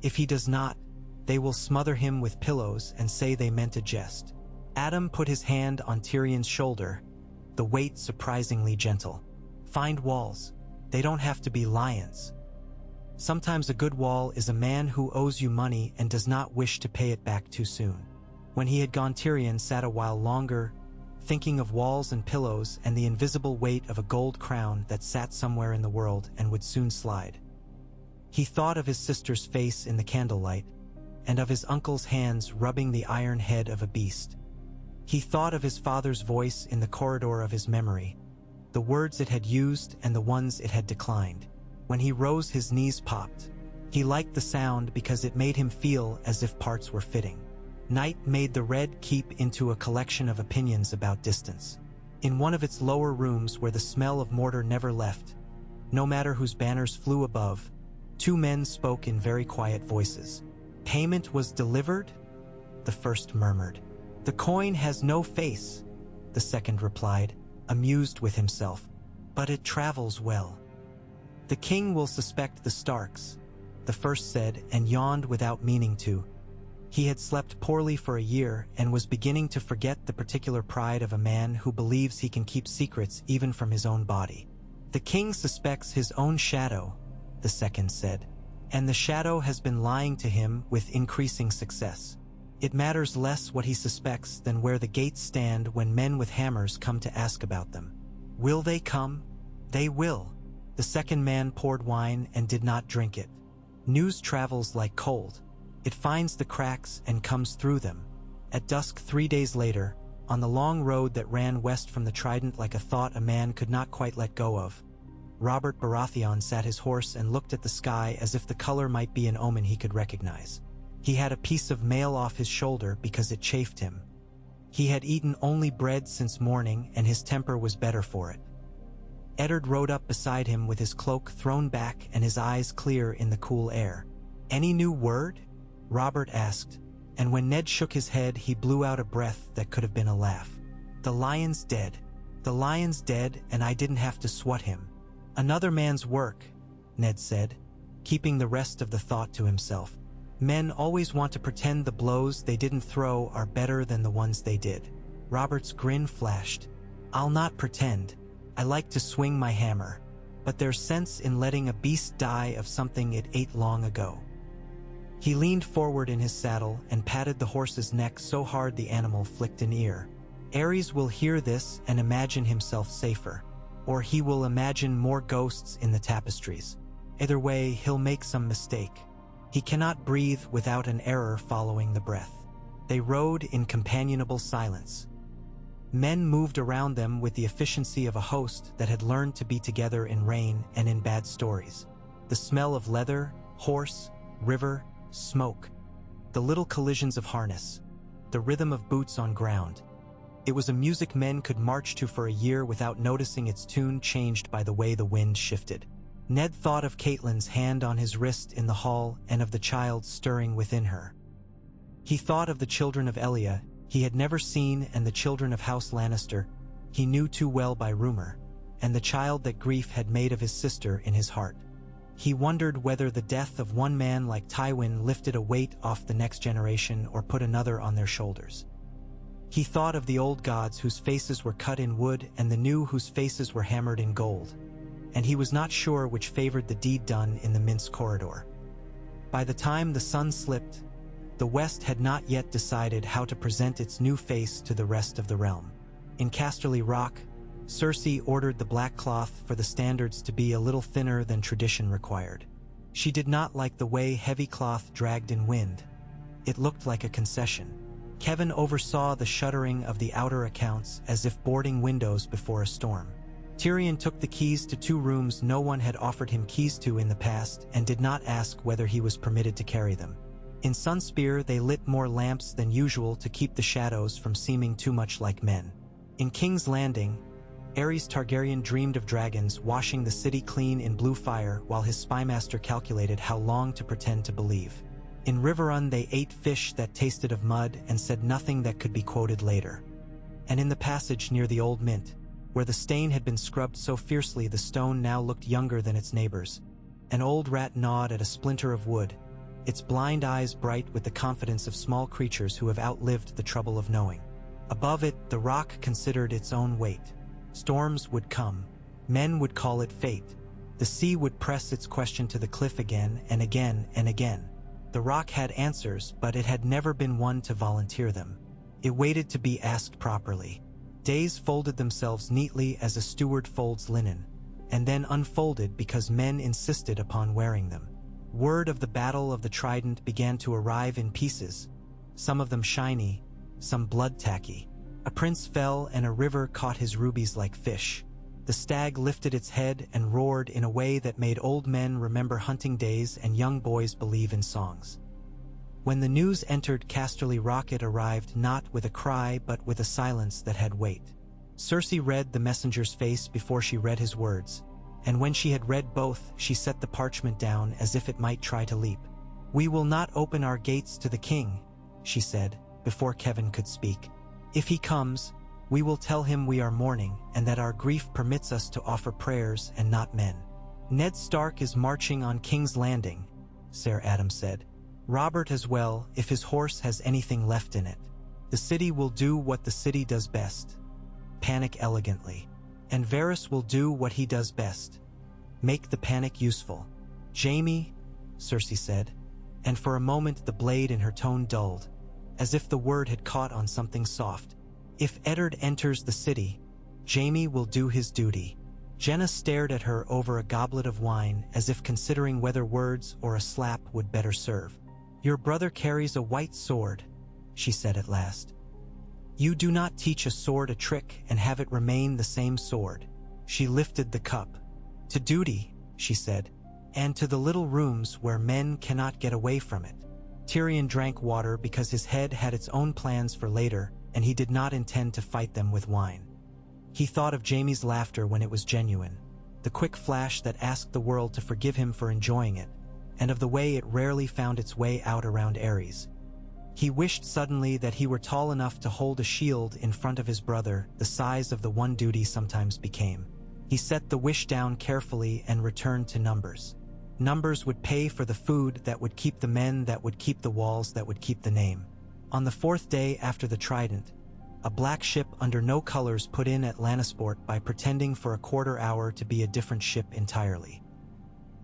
S1: If he does not, they will smother him with pillows and say they meant a jest." Adam put his hand on Tyrion's shoulder, the weight surprisingly gentle. "Find walls. They don't have to be lions. Sometimes a good wall is a man who owes you money and does not wish to pay it back too soon." When he had gone, Tyrion sat a while longer, thinking of walls and pillows and the invisible weight of a gold crown that sat somewhere in the world and would soon slide. He thought of his sister's face in the candlelight, and of his uncle's hands rubbing the iron head of a beast. He thought of his father's voice in the corridor of his memory, the words it had used and the ones it had declined. When he rose, his knees popped. He liked the sound because it made him feel as if parts were fitting. Night made the Red Keep into a collection of opinions about distance. In one of its lower rooms where the smell of mortar never left, no matter whose banners flew above, two men spoke in very quiet voices. "Payment was delivered?" the first murmured. "The coin has no face," the second replied, amused with himself. "But it travels well." "The king will suspect the Starks," the first said, and yawned without meaning to. He had slept poorly for a year and was beginning to forget the particular pride of a man who believes he can keep secrets even from his own body. "The king suspects his own shadow," the second said, "and the shadow has been lying to him with increasing success. It matters less what he suspects than where the gates stand when men with hammers come to ask about them." "Will they come?" "They will." The second man poured wine and did not drink it. "News travels like cold. It finds the cracks and comes through them." At dusk 3 days later, on the long road that ran west from the Trident like a thought a man could not quite let go of, Robert Baratheon sat his horse and looked at the sky as if the color might be an omen he could recognize. He had a piece of mail off his shoulder because it chafed him. He had eaten only bread since morning and his temper was better for it. Eddard rode up beside him with his cloak thrown back and his eyes clear in the cool air. "Any new word?" Robert asked, and when Ned shook his head, he blew out a breath that could have been a laugh. "The lion's dead. The lion's dead, and I didn't have to swat him." "Another man's work," Ned said, keeping the rest of the thought to himself. "Men always want to pretend the blows they didn't throw are better than the ones they did." Robert's grin flashed. "I'll not pretend. I like to swing my hammer. But there's sense in letting a beast die of something it ate long ago." He leaned forward in his saddle and patted the horse's neck so hard the animal flicked an ear. "Ares will hear this and imagine himself safer. Or he will imagine more ghosts in the tapestries. Either way, he'll make some mistake." He cannot breathe without an error following the breath. They rode in companionable silence. Men moved around them with the efficiency of a host that had learned to be together in rain and in bad stories. The smell of leather, horse, river, smoke. The little collisions of harness. The rhythm of boots on ground. It was a music men could march to for a year without noticing its tune changed by the way the wind shifted. Ned thought of Catelyn's hand on his wrist in the hall and of the child stirring within her. He thought of the children of Elia he had never seen and the children of House Lannister he knew too well by rumor, and the child that grief had made of his sister in his heart. He wondered whether the death of one man like Tywin lifted a weight off the next generation or put another on their shoulders. He thought of the old gods whose faces were cut in wood and the new whose faces were hammered in gold, and he was not sure which favored the deed done in the Mince corridor. By the time the sun slipped, the West had not yet decided how to present its new face to the rest of the realm. In Casterly Rock, Cersei ordered the black cloth for the standards to be a little thinner than tradition required. She did not like the way heavy cloth dragged in wind. It looked like a concession. Kevin oversaw the shuttering of the outer accounts as if boarding windows before a storm. Tyrion took the keys to 2 rooms no one had offered him keys to in the past and did not ask whether he was permitted to carry them. In Sunspear, they lit more lamps than usual to keep the shadows from seeming too much like men. In King's Landing, Aerys Targaryen dreamed of dragons washing the city clean in blue fire while his spymaster calculated how long to pretend to believe. In Riverrun, they ate fish that tasted of mud and said nothing that could be quoted later. And in the passage near the Old Mint, where the stain had been scrubbed so fiercely the stone now looked younger than its neighbors, an old rat gnawed at a splinter of wood, its blind eyes bright with the confidence of small creatures who have outlived the trouble of knowing. Above it, the rock considered its own weight. Storms would come. Men would call it fate. The sea would press its question to the cliff again and again and again. The rock had answers, but it had never been one to volunteer them. It waited to be asked properly. Days folded themselves neatly as a steward folds linen, and then unfolded because men insisted upon wearing them. Word of the Battle of the Trident began to arrive in pieces, some of them shiny, some blood-tacky. A prince fell and a river caught his rubies like fish. The stag lifted its head and roared in a way that made old men remember hunting days and young boys believe in songs. When the news entered Casterly Rock, it arrived not with a cry but with a silence that had weight. Cersei read the messenger's face before she read his words, and when she had read both, she set the parchment down as if it might try to leap. "We will not open our gates to the king," she said, before Kevin could speak. "If he comes, we will tell him we are mourning and that our grief permits us to offer prayers and not men." "Ned Stark is marching on King's Landing," Ser Adam said. "Robert as well, if his horse has anything left in it. The city will do what the city does best, panic elegantly. And Varys will do what he does best, make the panic useful." "Jaime," Cersei said, and for a moment the blade in her tone dulled, as if the word had caught on something soft. "If Eddard enters the city, Jaime will do his duty." Jenna stared at her over a goblet of wine as if considering whether words or a slap would better serve. "Your brother carries a white sword," she said at last. "You do not teach a sword a trick and have it remain the same sword." She lifted the cup. "To duty," she said, "and to the little rooms where men cannot get away from it." Tyrion drank water because his head had its own plans for later, and he did not intend to fight them with wine. He thought of Jaime's laughter when it was genuine, the quick flash that asked the world to forgive him for enjoying it, and of the way it rarely found its way out around Aerys. He wished suddenly that he were tall enough to hold a shield in front of his brother, the size of the one duty sometimes became. He set the wish down carefully and returned to numbers. Numbers would pay for the food that would keep the men, that would keep the walls, that would keep the name. On the 4th day after the Trident, a black ship under no colors put in at Lannisport by pretending for a quarter hour to be a different ship entirely.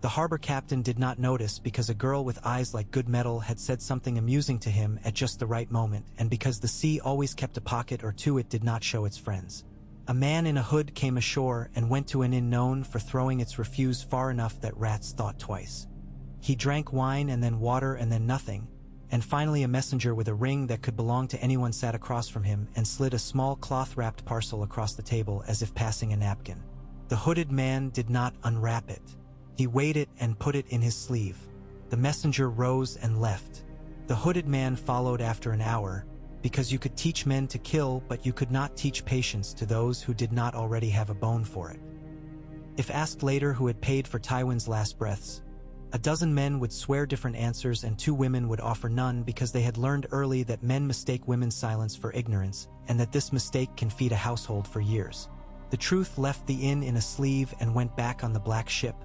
S1: The harbor captain did not notice because a girl with eyes like good metal had said something amusing to him at just the right moment, and because the sea always kept a pocket or two it did not show its friends. A man in a hood came ashore and went to an inn known for throwing its refuse far enough that rats thought twice. He drank wine and then water and then nothing, and finally a messenger with a ring that could belong to anyone sat across from him and slid a small cloth-wrapped parcel across the table as if passing a napkin. The hooded man did not unwrap it. He weighed it and put it in his sleeve. The messenger rose and left. The hooded man followed after an hour, because you could teach men to kill, but you could not teach patience to those who did not already have a bone for it. If asked later who had paid for Tywin's last breaths, a dozen men would swear different answers and 2 women would offer none because they had learned early that men mistake women's silence for ignorance and that this mistake can feed a household for years. The truth left the inn in a sleeve and went back on the black ship,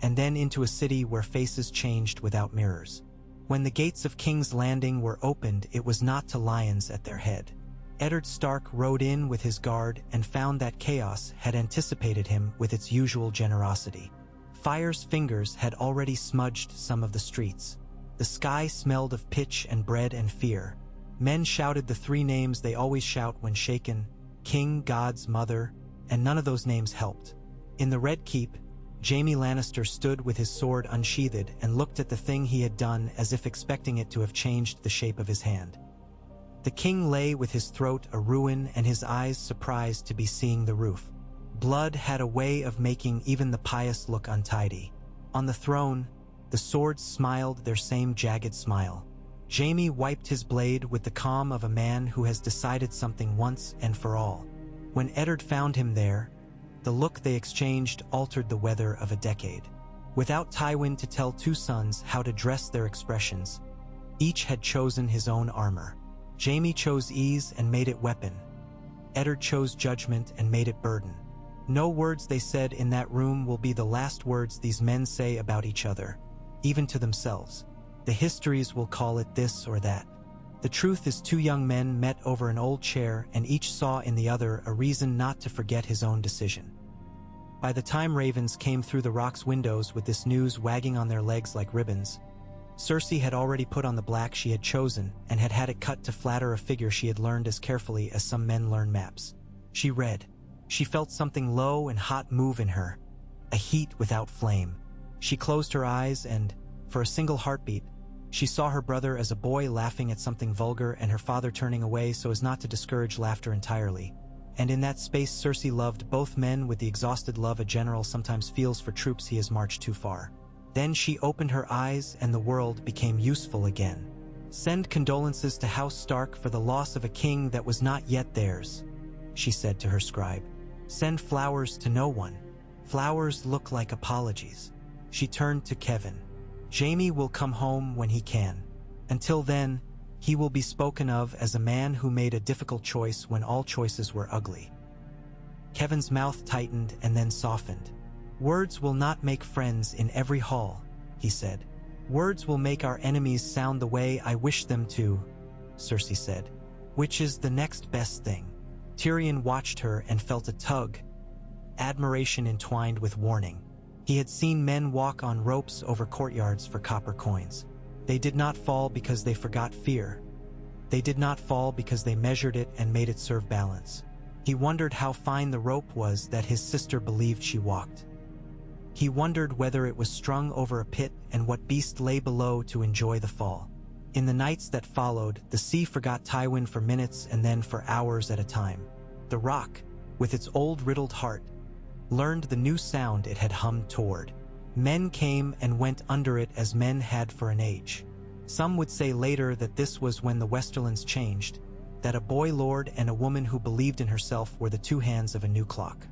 S1: and then into a city where faces changed without mirrors. When the gates of King's Landing were opened, it was not to lions at their head. Eddard Stark rode in with his guard and found that chaos had anticipated him with its usual generosity. Fire's fingers had already smudged some of the streets. The sky smelled of pitch and bread and fear. Men shouted the 3 names they always shout when shaken: King, God's Mother, and none of those names helped. In the Red Keep, Jaime Lannister stood with his sword unsheathed and looked at the thing he had done as if expecting it to have changed the shape of his hand. The king lay with his throat a ruin and his eyes surprised to be seeing the roof. Blood had a way of making even the pious look untidy. On the throne, the swords smiled their same jagged smile. Jaime wiped his blade with the calm of a man who has decided something once and for all. When Eddard found him there, the look they exchanged altered the weather of a decade. Without Tywin to tell 2 sons how to dress their expressions, each had chosen his own armor. Jaime chose ease and made it weapon. Eddard chose judgment and made it burden. No words they said in that room will be the last words these men say about each other, even to themselves. The histories will call it this or that. The truth is 2 young men met over an old chair and each saw in the other a reason not to forget his own decision. By the time ravens came through the rock's windows with this news wagging on their legs like ribbons, Cersei had already put on the black she had chosen and had had it cut to flatter a figure she had learned as carefully as some men learn maps. She read. She felt something low and hot move in her, a heat without flame. She closed her eyes and, for a single heartbeat, she saw her brother as a boy laughing at something vulgar and her father turning away so as not to discourage laughter entirely. And in that space Cersei loved both men with the exhausted love a general sometimes feels for troops he has marched too far. Then she opened her eyes and the world became useful again. Send condolences to House Stark for the loss of a king that was not yet theirs, she said to her scribe. Send flowers to no one. Flowers look like apologies. She turned to Kevin. Jaime will come home when he can. Until then, he will be spoken of as a man who made a difficult choice when all choices were ugly. Kevin's mouth tightened and then softened. Words will not make friends in every hall, he said. Words will make our enemies sound the way I wish them to, Cersei said. Which is the next best thing. Tyrion watched her and felt a tug, admiration entwined with warning. He had seen men walk on ropes over courtyards for copper coins. They did not fall because they forgot fear. They did not fall because they measured it and made it serve balance. He wondered how fine the rope was that his sister believed she walked. He wondered whether it was strung over a pit and what beast lay below to enjoy the fall. In the nights that followed, the sea forgot Tywin for minutes and then for hours at a time. The rock, with its old riddled heart, learned the new sound it had hummed toward. Men came and went under it as men had for an age. Some would say later that this was when the Westerlands changed, that a boy lord and a woman who believed in herself were the 2 hands of a new clock.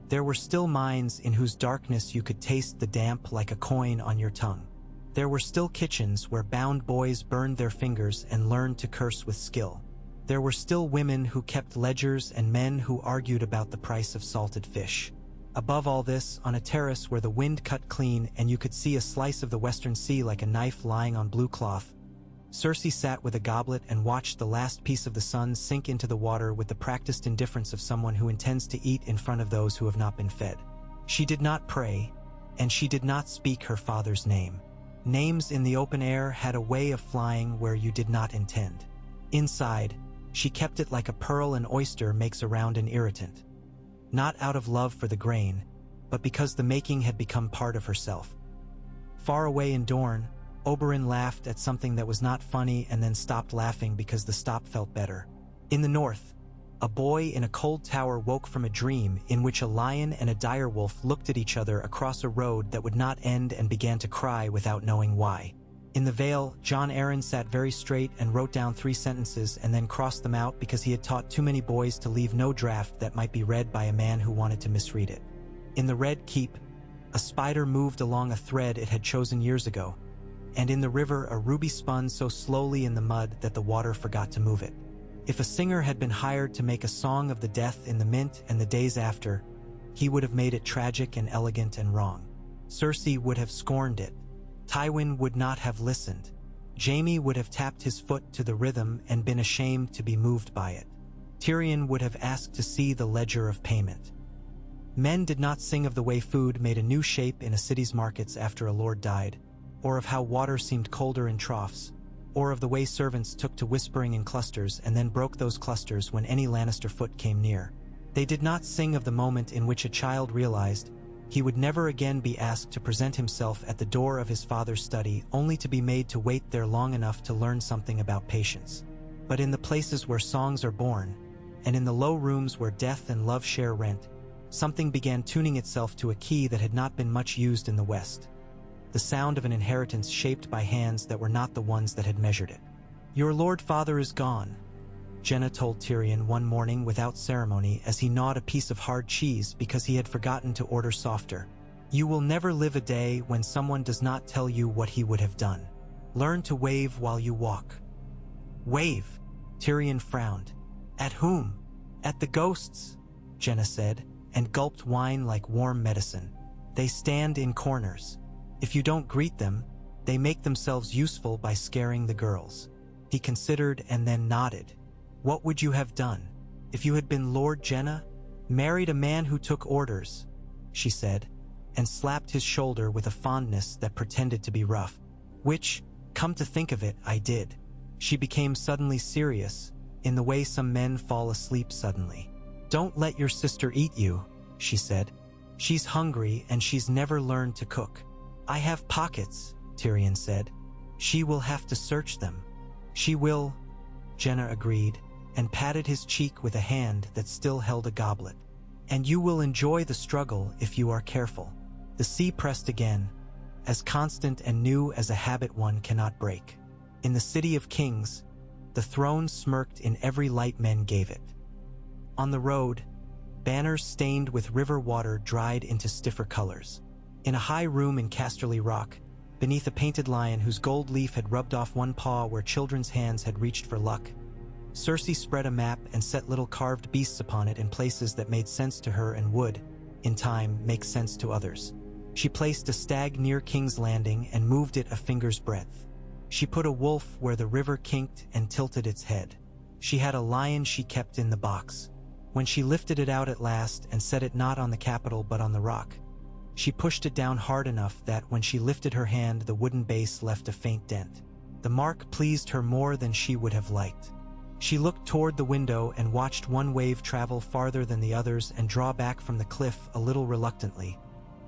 S1: There were still minds in whose darkness you could taste the damp like a coin on your tongue. There were still kitchens where bound boys burned their fingers and learned to curse with skill. There were still women who kept ledgers and men who argued about the price of salted fish. Above all this, on a terrace where the wind cut clean and you could see a slice of the western sea like a knife lying on blue cloth, Cersei sat with a goblet and watched the last piece of the sun sink into the water with the practiced indifference of someone who intends to eat in front of those who have not been fed. She did not pray, and she did not speak her father's name. Names in the open air had a way of flying where you did not intend. Inside, she kept it like a pearl an oyster makes around an irritant. Not out of love for the grain, but because the making had become part of herself. Far away in Dorne, Oberyn laughed at something that was not funny and then stopped laughing because the stop felt better. In the north, a boy in a cold tower woke from a dream in which a lion and a direwolf looked at each other across a road that would not end and began to cry without knowing why. In the Vale, John Arryn sat very straight and wrote down 3 sentences and then crossed them out because he had taught too many boys to leave no draft that might be read by a man who wanted to misread it. In the Red Keep, a spider moved along a thread it had chosen years ago, and in the river a ruby spun so slowly in the mud that the water forgot to move it. If a singer had been hired to make a song of the death in the mint and the days after, he would have made it tragic and elegant and wrong. Cersei would have scorned it. Tywin would not have listened. Jaime would have tapped his foot to the rhythm and been ashamed to be moved by it. Tyrion would have asked to see the ledger of payment. Men did not sing of the way food made a new shape in a city's markets after a lord died, or of how water seemed colder in troughs, or of the way servants took to whispering in clusters and then broke those clusters when any Lannister foot came near. They did not sing of the moment in which a child realized he would never again be asked to present himself at the door of his father's study only to be made to wait there long enough to learn something about patience. But in the places where songs are born, and in the low rooms where death and love share rent, something began tuning itself to a key that had not been much used in the West. The sound of an inheritance shaped by hands that were not the ones that had measured it. "Your lord father is gone," Jenna told Tyrion one morning without ceremony as he gnawed a piece of hard cheese because he had forgotten to order softer. "You will never live a day when someone does not tell you what he would have done. Learn to wave while you walk." "Wave?" Tyrion frowned. "At whom?" "At the ghosts," Jenna said, and gulped wine like warm medicine. "They stand in corners. If you don't greet them, they make themselves useful by scaring the girls." He considered and then nodded. "What would you have done if you had been Lord Jenna? Married a man who took orders," she said, and slapped his shoulder with a fondness that pretended to be rough. "Which, come to think of it, I did." She became suddenly serious, in the way some men fall asleep suddenly. "Don't let your sister eat you," she said. "She's hungry and she's never learned to cook." "I have pockets," Tyrion said. "She will have to search them." "She will," Jenna agreed, and patted his cheek with a hand that still held a goblet. "And you will enjoy the struggle if you are careful." The sea pressed again, as constant and new as a habit one cannot break. In the City of Kings, the throne smirked in every light men gave it. On the road, banners stained with river water dried into stiffer colors. In a high room in Casterly Rock, beneath a painted lion whose gold leaf had rubbed off one paw where children's hands had reached for luck, Cersei spread a map and set little carved beasts upon it in places that made sense to her and would, in time, make sense to others. She placed a stag near King's Landing and moved it a finger's breadth. She put a wolf where the river kinked and tilted its head. She had a lion she kept in the box. When she lifted it out at last and set it not on the capital but on the rock, she pushed it down hard enough that when she lifted her hand the wooden base left a faint dent. The mark pleased her more than she would have liked. She looked toward the window and watched one wave travel farther than the others and draw back from the cliff a little reluctantly,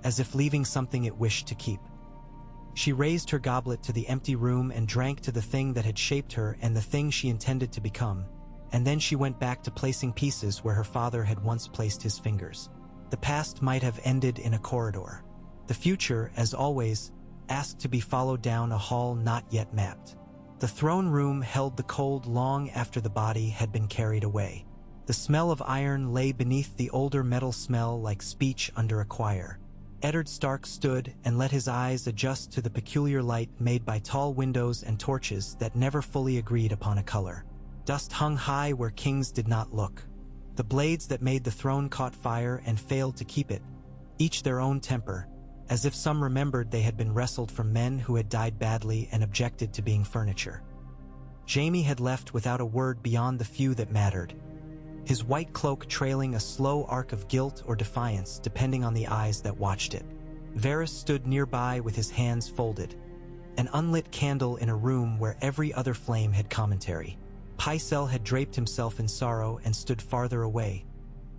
S1: as if leaving something it wished to keep. She raised her goblet to the empty room and drank to the thing that had shaped her and the thing she intended to become, and then she went back to placing pieces where her father had once placed his fingers. The past might have ended in a corridor. The future, as always, asked to be followed down a hall not yet mapped. The throne room held the cold long after the body had been carried away. The smell of iron lay beneath the older metal smell like speech under a choir. Eddard Stark stood and let his eyes adjust to the peculiar light made by tall windows and torches that never fully agreed upon a color. Dust hung high where kings did not look. The blades that made the throne caught fire and failed to keep it, each their own temper, as if some remembered they had been wrestled from men who had died badly and objected to being furniture. Jaime had left without a word beyond the few that mattered, his white cloak trailing a slow arc of guilt or defiance depending on the eyes that watched it. Varys stood nearby with his hands folded, an unlit candle in a room where every other flame had commentary. Pycelle had draped himself in sorrow and stood farther away,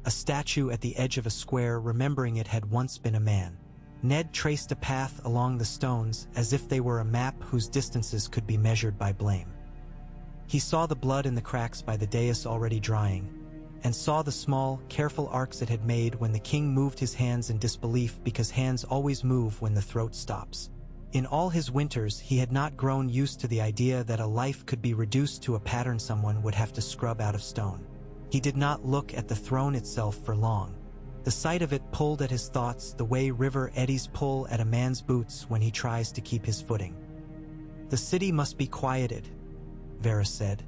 S1: a statue at the edge of a square remembering it had once been a man. Ned traced a path along the stones as if they were a map whose distances could be measured by blame. He saw the blood in the cracks by the dais already drying, and saw the small, careful arcs it had made when the king moved his hands in disbelief, because hands always move when the throat stops. In all his winters, he had not grown used to the idea that a life could be reduced to a pattern someone would have to scrub out of stone. He did not look at the throne itself for long. The sight of it pulled at his thoughts the way river eddies pull at a man's boots when he tries to keep his footing. "The city must be quieted," Varys said,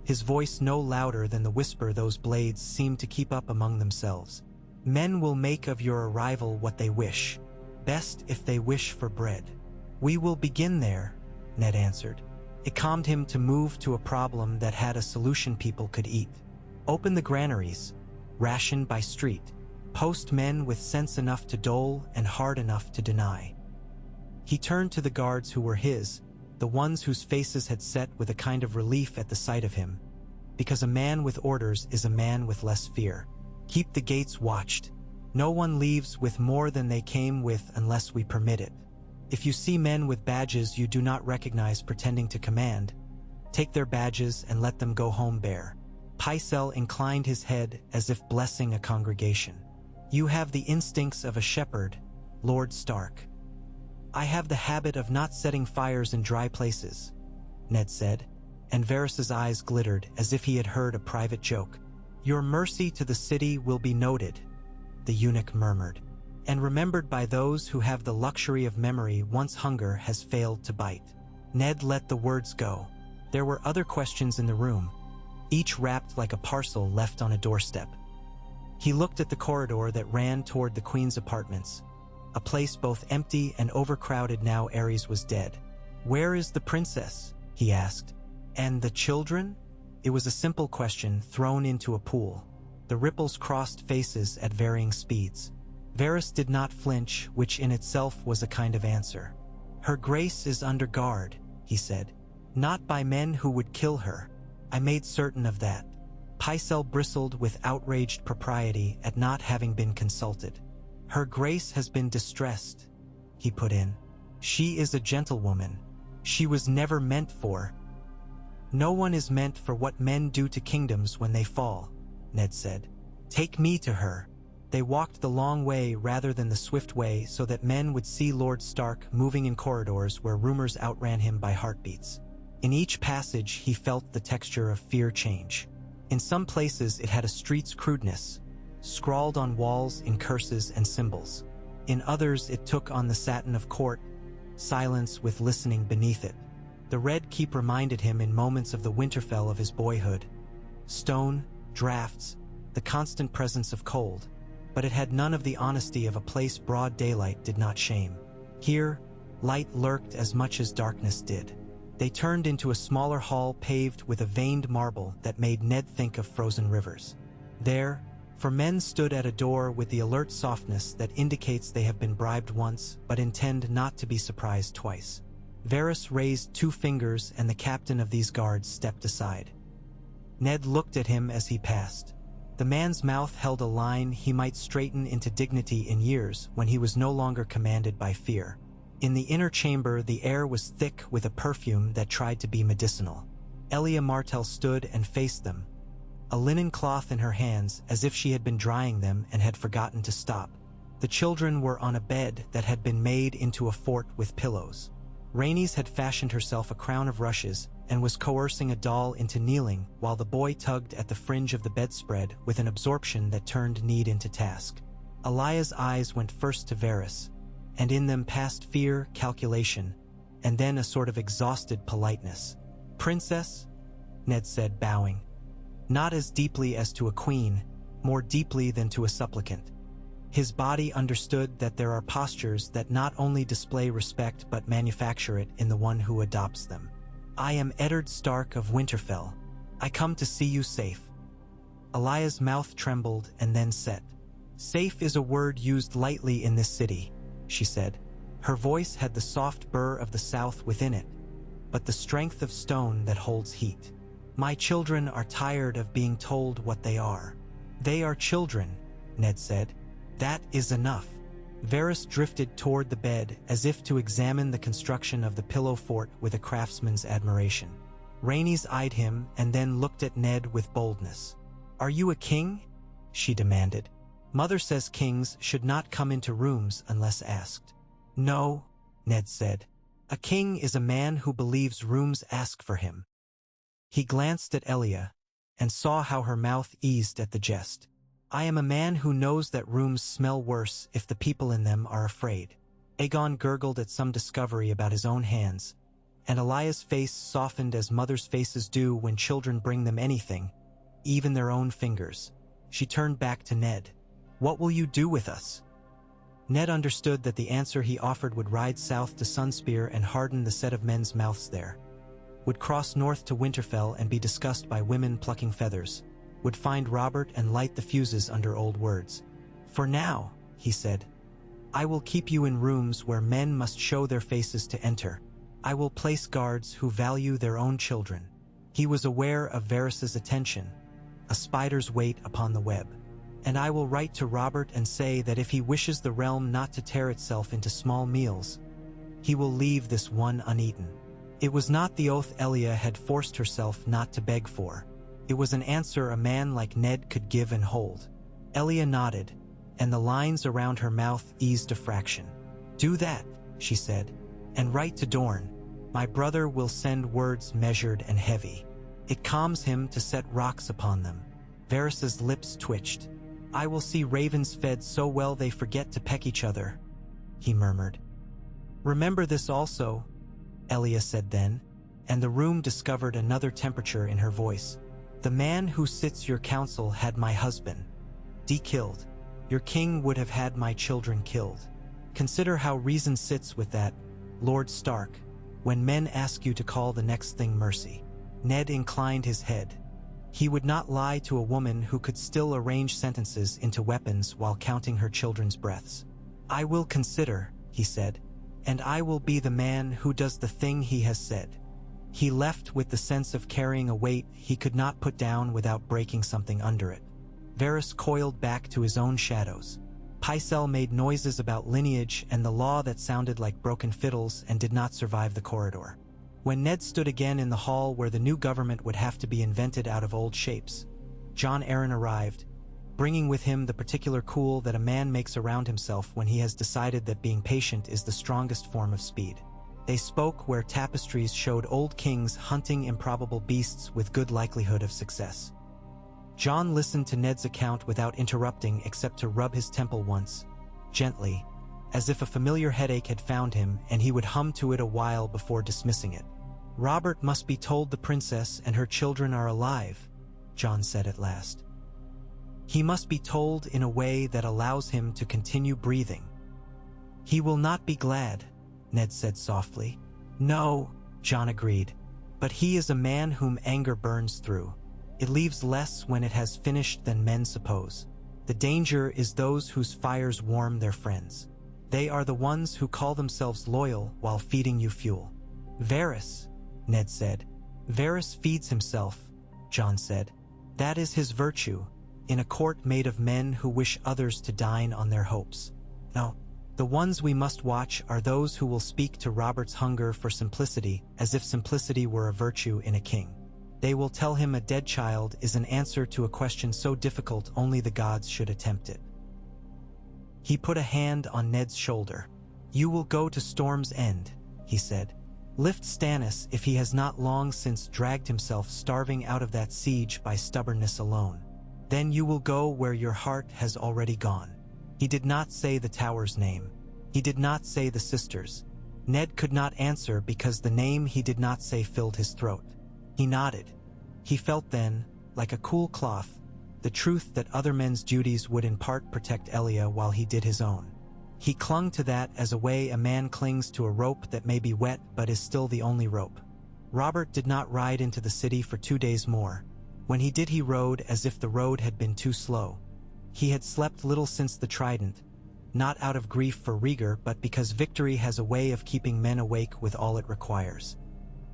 S1: his voice no louder than the whisper those blades seemed to keep up among themselves. "Men will make of your arrival what they wish, best if they wish for bread." "We will begin there," Ned answered. It calmed him to move to a problem that had a solution people could eat. Open the granaries, ration by street, post men with sense enough to dole and heart enough to deny. He turned to the guards who were his, the ones whose faces had set with a kind of relief at the sight of him, because a man with orders is a man with less fear. "Keep the gates watched. No one leaves with more than they came with unless we permit it. If you see men with badges you do not recognize pretending to command, take their badges and let them go home bare." Pycelle inclined his head as if blessing a congregation. "You have the instincts of a shepherd, Lord Stark." "I have the habit of not setting fires in dry places," Ned said, and Varys's eyes glittered as if he had heard a private joke. "Your mercy to the city will be noted," the eunuch murmured, "and remembered by those who have the luxury of memory once hunger has failed to bite." Ned let the words go. There were other questions in the room, each wrapped like a parcel left on a doorstep. He looked at the corridor that ran toward the Queen's apartments, a place both empty and overcrowded now Ares was dead. "Where is the princess?" he asked. "And the children?" It was a simple question thrown into a pool. The ripples crossed faces at varying speeds. Varys did not flinch, which in itself was a kind of answer. "Her grace is under guard," he said. "Not by men who would kill her. I made certain of that." Pycelle bristled with outraged propriety at not having been consulted. "Her grace has been distressed," he put in. "She is a gentlewoman. She was never meant for—" "No one is meant for what men do to kingdoms when they fall," Ned said. "Take me to her." They walked the long way rather than the swift way so that men would see Lord Stark moving in corridors where rumors outran him by heartbeats. In each passage he felt the texture of fear change. In some places it had a street's crudeness, scrawled on walls in curses and symbols. In others it took on the satin of court, silence with listening beneath it. The Red Keep reminded him in moments of the Winterfell of his boyhood. Stone, drafts, the constant presence of cold. But it had none of the honesty of a place broad daylight did not shame. Here, light lurked as much as darkness did. They turned into a smaller hall paved with a veined marble that made Ned think of frozen rivers. There, 4 men stood at a door with the alert softness that indicates they have been bribed once but intend not to be surprised twice. Varys raised 2 fingers and the captain of these guards stepped aside. Ned looked at him as he passed. The man's mouth held a line he might straighten into dignity in years when he was no longer commanded by fear. In the inner chamber, the air was thick with a perfume that tried to be medicinal. Elia Martell stood and faced them, a linen cloth in her hands as if she had been drying them and had forgotten to stop. The children were on a bed that had been made into a fort with pillows. Rhaenys had fashioned herself a crown of rushes and was coercing a doll into kneeling while the boy tugged at the fringe of the bedspread with an absorption that turned need into task. Elia's eyes went first to Varys, and in them passed fear, calculation, and then a sort of exhausted politeness. "Princess?" Ned said, bowing. Not as deeply as to a queen, more deeply than to a supplicant. His body understood that there are postures that not only display respect but manufacture it in the one who adopts them. "I am Eddard Stark of Winterfell. I come to see you safe." Elia's mouth trembled and then set. "Safe is a word used lightly in this city," she said. Her voice had the soft burr of the South within it, but the strength of stone that holds heat. "My children are tired of being told what they are." "They are children," Ned said. "That is enough." Varys drifted toward the bed as if to examine the construction of the pillow fort with a craftsman's admiration. Rhaenys eyed him and then looked at Ned with boldness. "Are you a king?" she demanded. "Mother says kings should not come into rooms unless asked." "No," Ned said. "A king is a man who believes rooms ask for him." He glanced at Elia and saw how her mouth eased at the jest. "I am a man who knows that rooms smell worse if the people in them are afraid." Aegon gurgled at some discovery about his own hands, and Elia's face softened as mothers' faces do when children bring them anything, even their own fingers. She turned back to Ned. "What will you do with us?" Ned understood that the answer he offered would ride south to Sunspear and harden the set of men's mouths there, would cross north to Winterfell and be discussed by women plucking feathers, would find Robert and light the fuses under old words. "For now," he said, "I will keep you in rooms where men must show their faces to enter. I will place guards who value their own children." He was aware of Varys's attention, a spider's weight upon the web. "And I will write to Robert and say that if he wishes the realm not to tear itself into small meals, he will leave this one uneaten." It was not the oath Elia had forced herself not to beg for. It was an answer a man like Ned could give and hold. Elia nodded, and the lines around her mouth eased a fraction. "Do that," she said, "and write to Dorne. My brother will send words measured and heavy. It calms him to set rocks upon them." Varys's lips twitched. "I will see ravens fed so well they forget to peck each other," he murmured. "Remember this also," Elia said then, and the room discovered another temperature in her voice. "The man who sits your council had my husband killed. Your king would have had my children killed. Consider how reason sits with that, Lord Stark, when men ask you to call the next thing mercy." Ned inclined his head. He would not lie to a woman who could still arrange sentences into weapons while counting her children's breaths. "I will consider," he said, "and I will be the man who does the thing he has said." He left with the sense of carrying a weight he could not put down without breaking something under it. Varys coiled back to his own shadows. Pycelle made noises about lineage and the law that sounded like broken fiddles and did not survive the corridor. When Ned stood again in the hall where the new government would have to be invented out of old shapes, Jon Arryn arrived, bringing with him the particular cool that a man makes around himself when he has decided that being patient is the strongest form of speed. They spoke where tapestries showed old kings hunting improbable beasts with good likelihood of success. Jon listened to Ned's account without interrupting except to rub his temple once, gently, as if a familiar headache had found him and he would hum to it a while before dismissing it. "Robert must be told the princess and her children are alive," Jon said at last. "He must be told in a way that allows him to continue breathing." "He will not be glad," Ned said softly. "No," Jon agreed, "but he is a man whom anger burns through. It leaves less when it has finished than men suppose. The danger is those whose fires warm their friends. They are the ones who call themselves loyal while feeding you fuel." "Varys," Ned said. "Varys feeds himself," Jon said. "That is his virtue, in a court made of men who wish others to dine on their hopes. No, the ones we must watch are those who will speak to Robert's hunger for simplicity as if simplicity were a virtue in a king. They will tell him a dead child is an answer to a question so difficult only the gods should attempt it." He put a hand on Ned's shoulder. "You will go to Storm's End," he said. "Lift Stannis if he has not long since dragged himself starving out of that siege by stubbornness alone. Then you will go where your heart has already gone." He did not say the tower's name. He did not say the sisters. Ned could not answer because the name he did not say filled his throat. He nodded. He felt then, like a cool cloth, the truth that other men's duties would in part protect Elia while he did his own. He clung to that as a way a man clings to a rope that may be wet but is still the only rope. Robert did not ride into the city for 2 days more. When he did, he rode as if the road had been too slow. He had slept little since the Trident, not out of grief for Rhaegar but because victory has a way of keeping men awake with all it requires.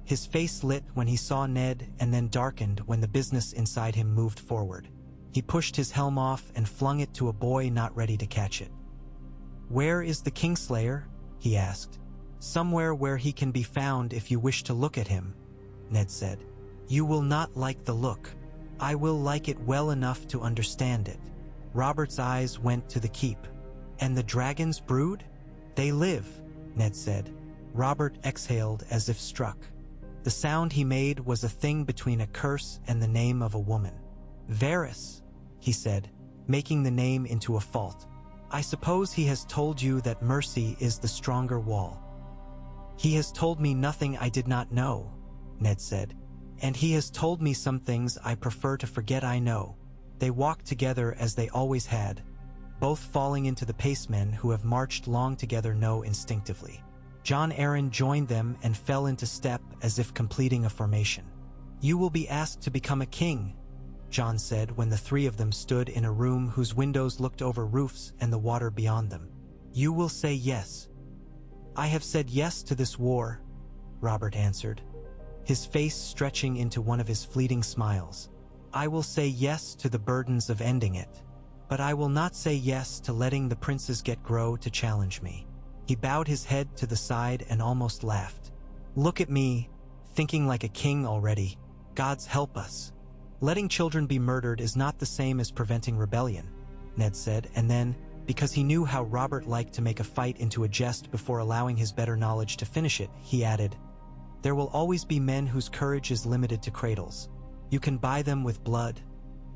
S1: His face lit when he saw Ned and then darkened when the business inside him moved forward. He pushed his helm off and flung it to a boy not ready to catch it. "Where is the Kingslayer?" he asked. "Somewhere where he can be found if you wish to look at him," Ned said. "You will not like the look. I will like it well enough to understand it." Robert's eyes went to the keep. "And the dragon's brood? They live," Ned said. Robert exhaled as if struck. The sound he made was a thing between a curse and the name of a woman. "Varys," he said, making the name into a fault. "I suppose he has told you that mercy is the stronger wall." "He has told me nothing I did not know," Ned said. "And he has told me some things I prefer to forget I know." They walked together as they always had, both falling into the pace men who have marched long together know instinctively. Jon Arryn joined them and fell into step as if completing a formation. "You will be asked to become a king," Jon said when the three of them stood in a room whose windows looked over roofs and the water beyond them. "You will say yes." "I have said yes to this war," Robert answered, his face stretching into one of his fleeting smiles. "I will say yes to the burdens of ending it, but I will not say yes to letting the princes get grow to challenge me." He bowed his head to the side and almost laughed. "Look at me, thinking like a king already. Gods help us. Letting children be murdered is not the same as preventing rebellion," Ned said, and then, because he knew how Robert liked to make a fight into a jest before allowing his better knowledge to finish it, he added, "There will always be men whose courage is limited to cradles. You can buy them with blood,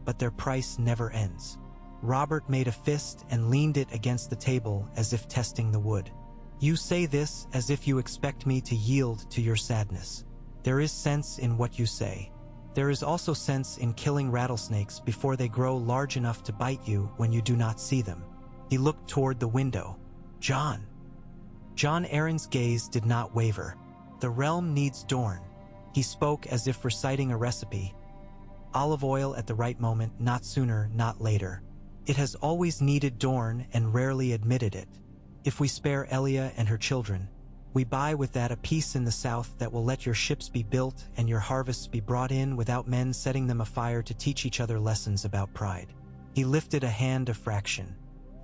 S1: but their price never ends." Robert made a fist and leaned it against the table as if testing the wood. "You say this as if you expect me to yield to your sadness. There is sense in what you say. There is also sense in killing rattlesnakes before they grow large enough to bite you when you do not see them." He looked toward the window. "Jon." Jon Arryn's gaze did not waver. "The realm needs Dorne." He spoke as if reciting a recipe. "Olive oil at the right moment, not sooner, not later. It has always needed Dorne and rarely admitted it. If we spare Elia and her children, we buy with that a peace in the south that will let your ships be built and your harvests be brought in without men setting them afire to teach each other lessons about pride." He lifted a hand of fraction.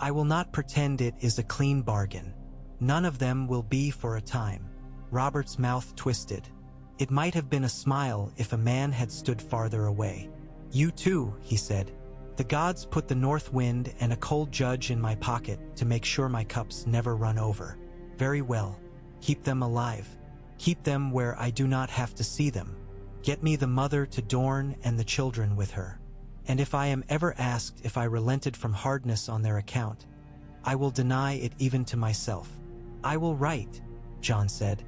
S1: "I will not pretend it is a clean bargain. None of them will be for a time." Robert's mouth twisted. It might have been a smile if a man had stood farther away. "You too," he said. "The gods put the north wind and a cold judge in my pocket to make sure my cups never run over. Very well. Keep them alive. Keep them where I do not have to see them. Get me the mother to Dorne and the children with her. And if I am ever asked if I relented from hardness on their account, I will deny it even to myself." "I will write," Jon said.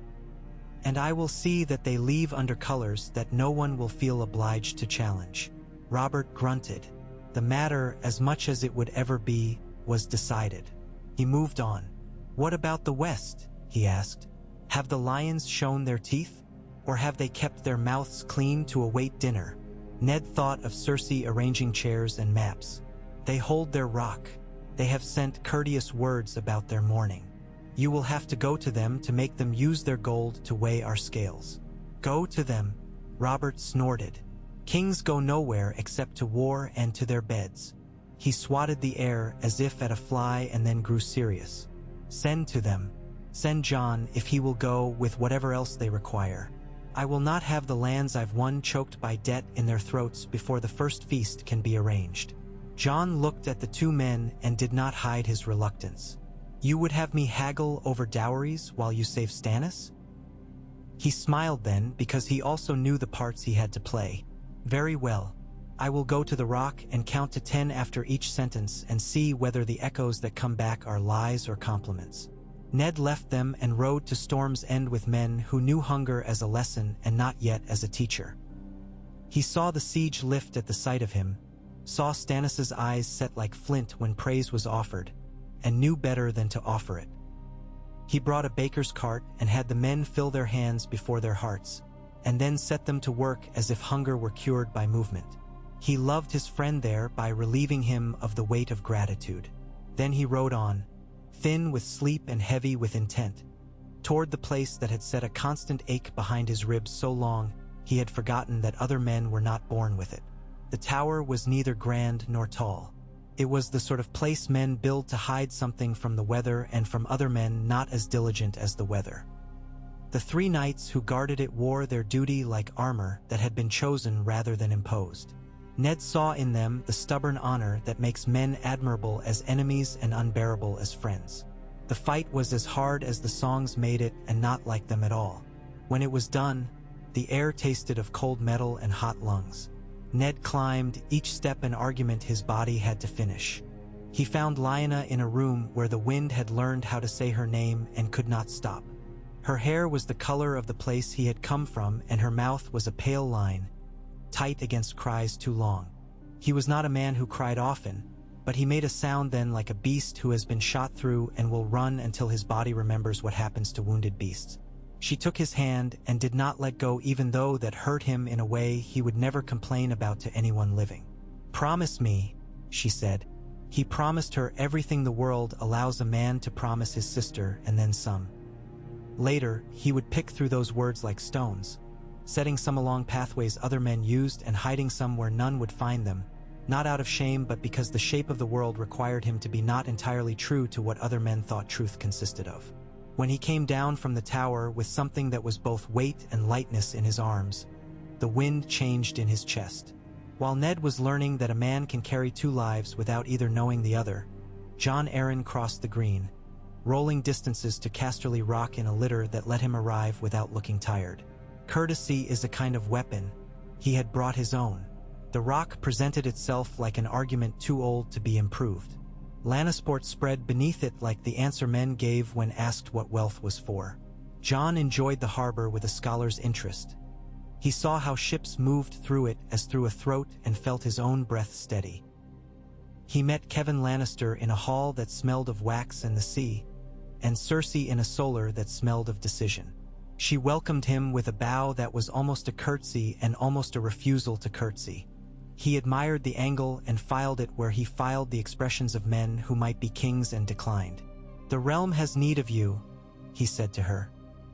S1: "And I will see that they leave under colors that no one will feel obliged to challenge." Robert grunted. The matter, as much as it would ever be, was decided. He moved on. "What about the West?" he asked. "Have the lions shown their teeth? Or have they kept their mouths clean to await dinner?" Ned thought of Cersei arranging chairs and maps. "They hold their rock. They have sent courteous words about their mourning. You will have to go to them to make them use their gold to weigh our scales." "Go to them," Robert snorted. "Kings go nowhere except to war and to their beds." He swatted the air as if at a fly and then grew serious. "Send to them. Send Jon if he will go with whatever else they require. I will not have the lands I've won choked by debt in their throats before the first feast can be arranged." Jon looked at the two men and did not hide his reluctance. "You would have me haggle over dowries while you save Stannis?" He smiled then because he also knew the parts he had to play. "Very well. I will go to the rock and count to 10 after each sentence and see whether the echoes that come back are lies or compliments." Ned left them and rode to Storm's End with men who knew hunger as a lesson and not yet as a teacher. He saw the siege lift at the sight of him, saw Stannis's eyes set like flint when praise was offered, and knew better than to offer it. He brought a baker's cart and had the men fill their hands before their hearts, and then set them to work as if hunger were cured by movement. He loved his friend there by relieving him of the weight of gratitude. Then he rode on, thin with sleep and heavy with intent, toward the place that had set a constant ache behind his ribs so long he had forgotten that other men were not born with it. The tower was neither grand nor tall. It was the sort of place men build to hide something from the weather and from other men not as diligent as the weather. The 3 knights who guarded it wore their duty like armor that had been chosen rather than imposed. Ned saw in them the stubborn honor that makes men admirable as enemies and unbearable as friends. The fight was as hard as the songs made it and not like them at all. When it was done, the air tasted of cold metal and hot lungs. Ned climbed each step an argument his body had to finish. He found Lyanna in a room where the wind had learned how to say her name and could not stop. Her hair was the color of the place he had come from, and her mouth was a pale line, tight against cries too long. He was not a man who cried often, but he made a sound then like a beast who has been shot through and will run until his body remembers what happens to wounded beasts. She took his hand and did not let go, even though that hurt him in a way he would never complain about to anyone living. "Promise me," she said. He promised her everything the world allows a man to promise his sister, and then some. Later, he would pick through those words like stones, setting some along pathways other men used and hiding some where none would find them, not out of shame but because the shape of the world required him to be not entirely true to what other men thought truth consisted of. When he came down from the tower with something that was both weight and lightness in his arms, the wind changed in his chest. While Ned was learning that a man can carry 2 lives without either knowing the other, Jon Arryn crossed the green, rolling distances to Casterly Rock in a litter that let him arrive without looking tired. Courtesy is a kind of weapon. He had brought his own. The rock presented itself like an argument too old to be improved. Lannisport spread beneath it like the answer men gave when asked what wealth was for. Jon enjoyed the harbor with a scholar's interest. He saw how ships moved through it as through a throat and felt his own breath steady. He met Kevan Lannister in a hall that smelled of wax and the sea, and Cersei in a solar that smelled of decision. She welcomed him with a bow that was almost a curtsy and almost a refusal to curtsy. He admired the angle and filed it where he filed the expressions of men who might be kings and declined. "The realm has need of you," he said to her,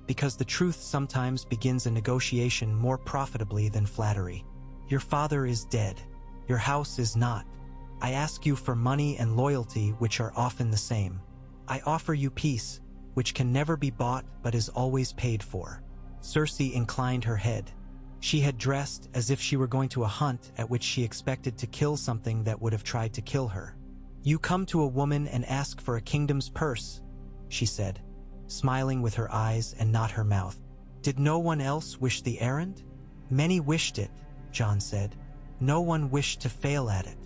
S1: "because the truth sometimes begins a negotiation more profitably than flattery. Your father is dead. Your house is not. I ask you for money and loyalty, which are often the same. I offer you peace, which can never be bought but is always paid for." Cersei inclined her head. She had dressed as if she were going to a hunt at which she expected to kill something that would have tried to kill her. "You come to a woman and ask for a kingdom's purse," she said, smiling with her eyes and not her mouth. "Did no one else wish the errand?" "Many wished it," Jon said. "No one wished to fail at it."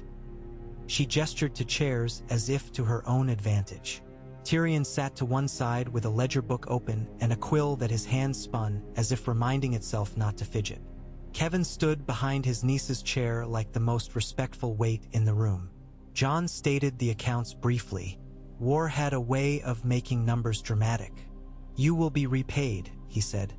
S1: She gestured to chairs as if to her own advantage. Tyrion sat to one side with a ledger book open and a quill that his hand spun as if reminding itself not to fidget. Kevan stood behind his niece's chair like the most respectful weight in the room. Jon stated the accounts briefly. War had a way of making numbers dramatic. "You will be repaid," he said.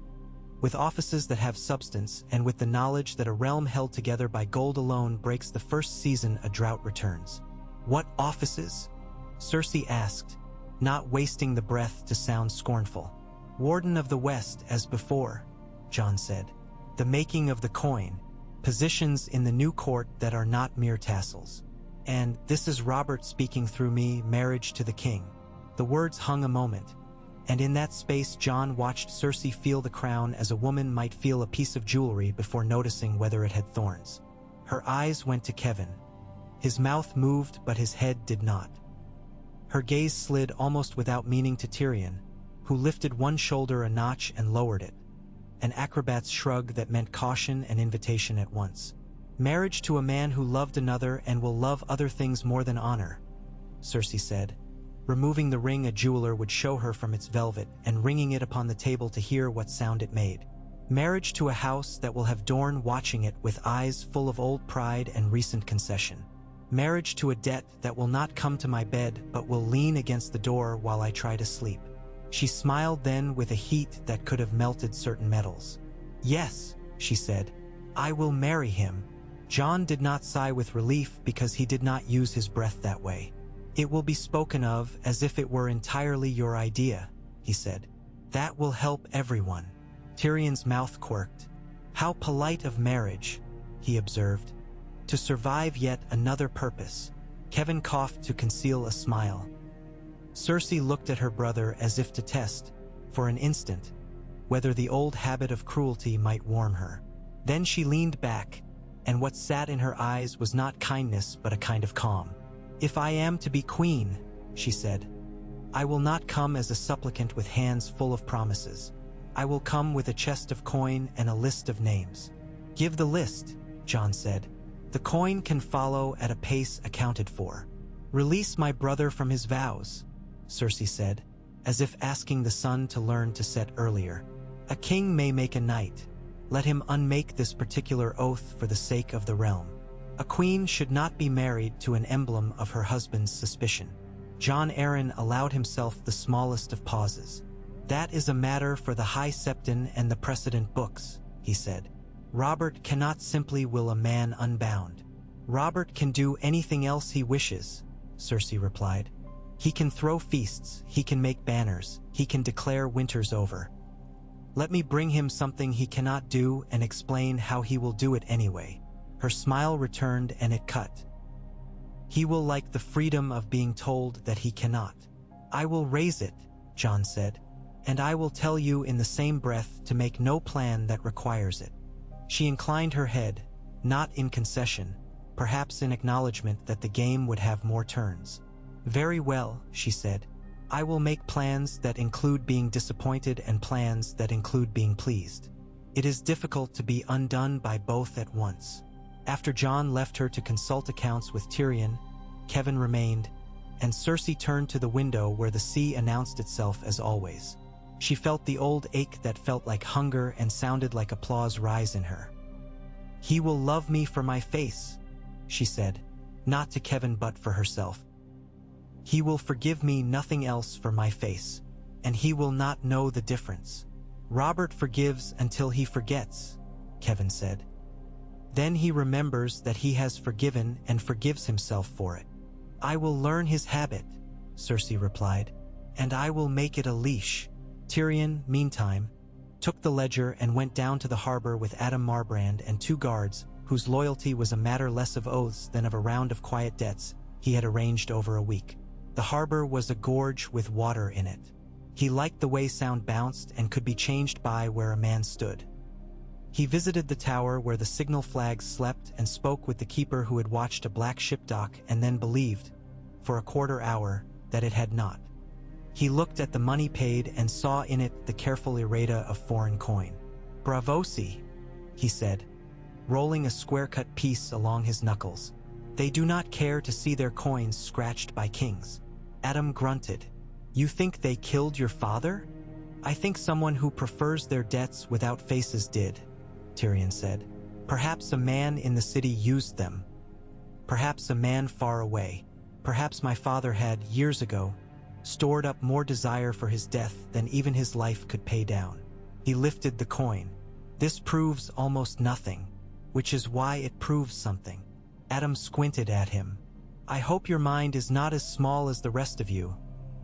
S1: "With offices that have substance and with the knowledge that a realm held together by gold alone breaks the first season a drought returns." "What offices?" Cersei asked, not wasting the breath to sound scornful. "Warden of the West as before," Jon said. "The making of the coin, positions in the new court that are not mere tassels. And, this is Robert speaking through me, marriage to the king." The words hung a moment, and in that space Jon watched Cersei feel the crown as a woman might feel a piece of jewelry before noticing whether it had thorns. Her eyes went to Kevan. His mouth moved but his head did not. Her gaze slid almost without meaning to Tyrion, who lifted one shoulder a notch and lowered it, an acrobat's shrug that meant caution and invitation at once. "Marriage to a man who loved another and will love other things more than honor," Cersei said, removing the ring a jeweler would show her from its velvet and ringing it upon the table to hear what sound it made. "Marriage to a house that will have Dorne watching it with eyes full of old pride and recent concession. Marriage to a debt that will not come to my bed but will lean against the door while I try to sleep." She smiled then with a heat that could have melted certain metals. "Yes," she said, "I will marry him." Jon did not sigh with relief because he did not use his breath that way. "It will be spoken of as if it were entirely your idea," he said. "That will help everyone." Tyrion's mouth quirked. "How polite of marriage," he observed. "To survive yet another purpose." Kevin coughed to conceal a smile. Cersei looked at her brother as if to test, for an instant, whether the old habit of cruelty might warm her. Then she leaned back, and what sat in her eyes was not kindness but a kind of calm. "If I am to be queen," she said, "I will not come as a supplicant with hands full of promises. I will come with a chest of coin and a list of names." "Give the list," Jon said. "The coin can follow at a pace accounted for." "Release my brother from his vows," Cersei said, as if asking the sun to learn to set earlier. "A king may make a knight. Let him unmake this particular oath for the sake of the realm. A queen should not be married to an emblem of her husband's suspicion." Jon Arryn allowed himself the smallest of pauses. "That is a matter for the High Septon and the precedent books," he said. "Robert cannot simply will a man unbound." "Robert can do anything else he wishes," Cersei replied. "He can throw feasts, he can make banners, he can declare winter's over. Let me bring him something he cannot do and explain how he will do it anyway." Her smile returned and it cut. "He will like the freedom of being told that he cannot." "I will raise it," Jon said, "and I will tell you in the same breath to make no plan that requires it." She inclined her head, not in concession, perhaps in acknowledgement that the game would have more turns. "Very well," she said. "I will make plans that include being disappointed and plans that include being pleased. It is difficult to be undone by both at once." After Jon left her to consult accounts with Tyrion, Kevin remained, and Cersei turned to the window where the sea announced itself as always. She felt the old ache that felt like hunger and sounded like applause rise in her. "He will love me for my face," she said, not to Kevin but for herself. "He will forgive me nothing else for my face, and he will not know the difference." "Robert forgives until he forgets," Kevin said. "Then he remembers that he has forgiven and forgives himself for it." "I will learn his habit," Cersei replied, "and I will make it a leash." Tyrion, meantime, took the ledger and went down to the harbor with Adam Marbrand and 2 guards, whose loyalty was a matter less of oaths than of a round of quiet debts he had arranged over a week. The harbor was a gorge with water in it. He liked the way sound bounced and could be changed by where a man stood. He visited the tower where the signal flags slept and spoke with the keeper who had watched a black ship dock and then believed, for a quarter hour, that it had not. He looked at the money paid and saw in it the careful errata of foreign coin. "Bravosi," he said, rolling a square-cut piece along his knuckles. "They do not care to see their coins scratched by kings." Adam grunted. "You think they killed your father?" "I think someone who prefers their debts without faces did," Tyrion said. "Perhaps a man in the city used them. Perhaps a man far away. Perhaps my father had, years ago, stored up more desire for his death than even his life could pay down." He lifted the coin. "This proves almost nothing, which is why it proves something." Adam squinted at him. "I hope your mind is not as small as the rest of you,"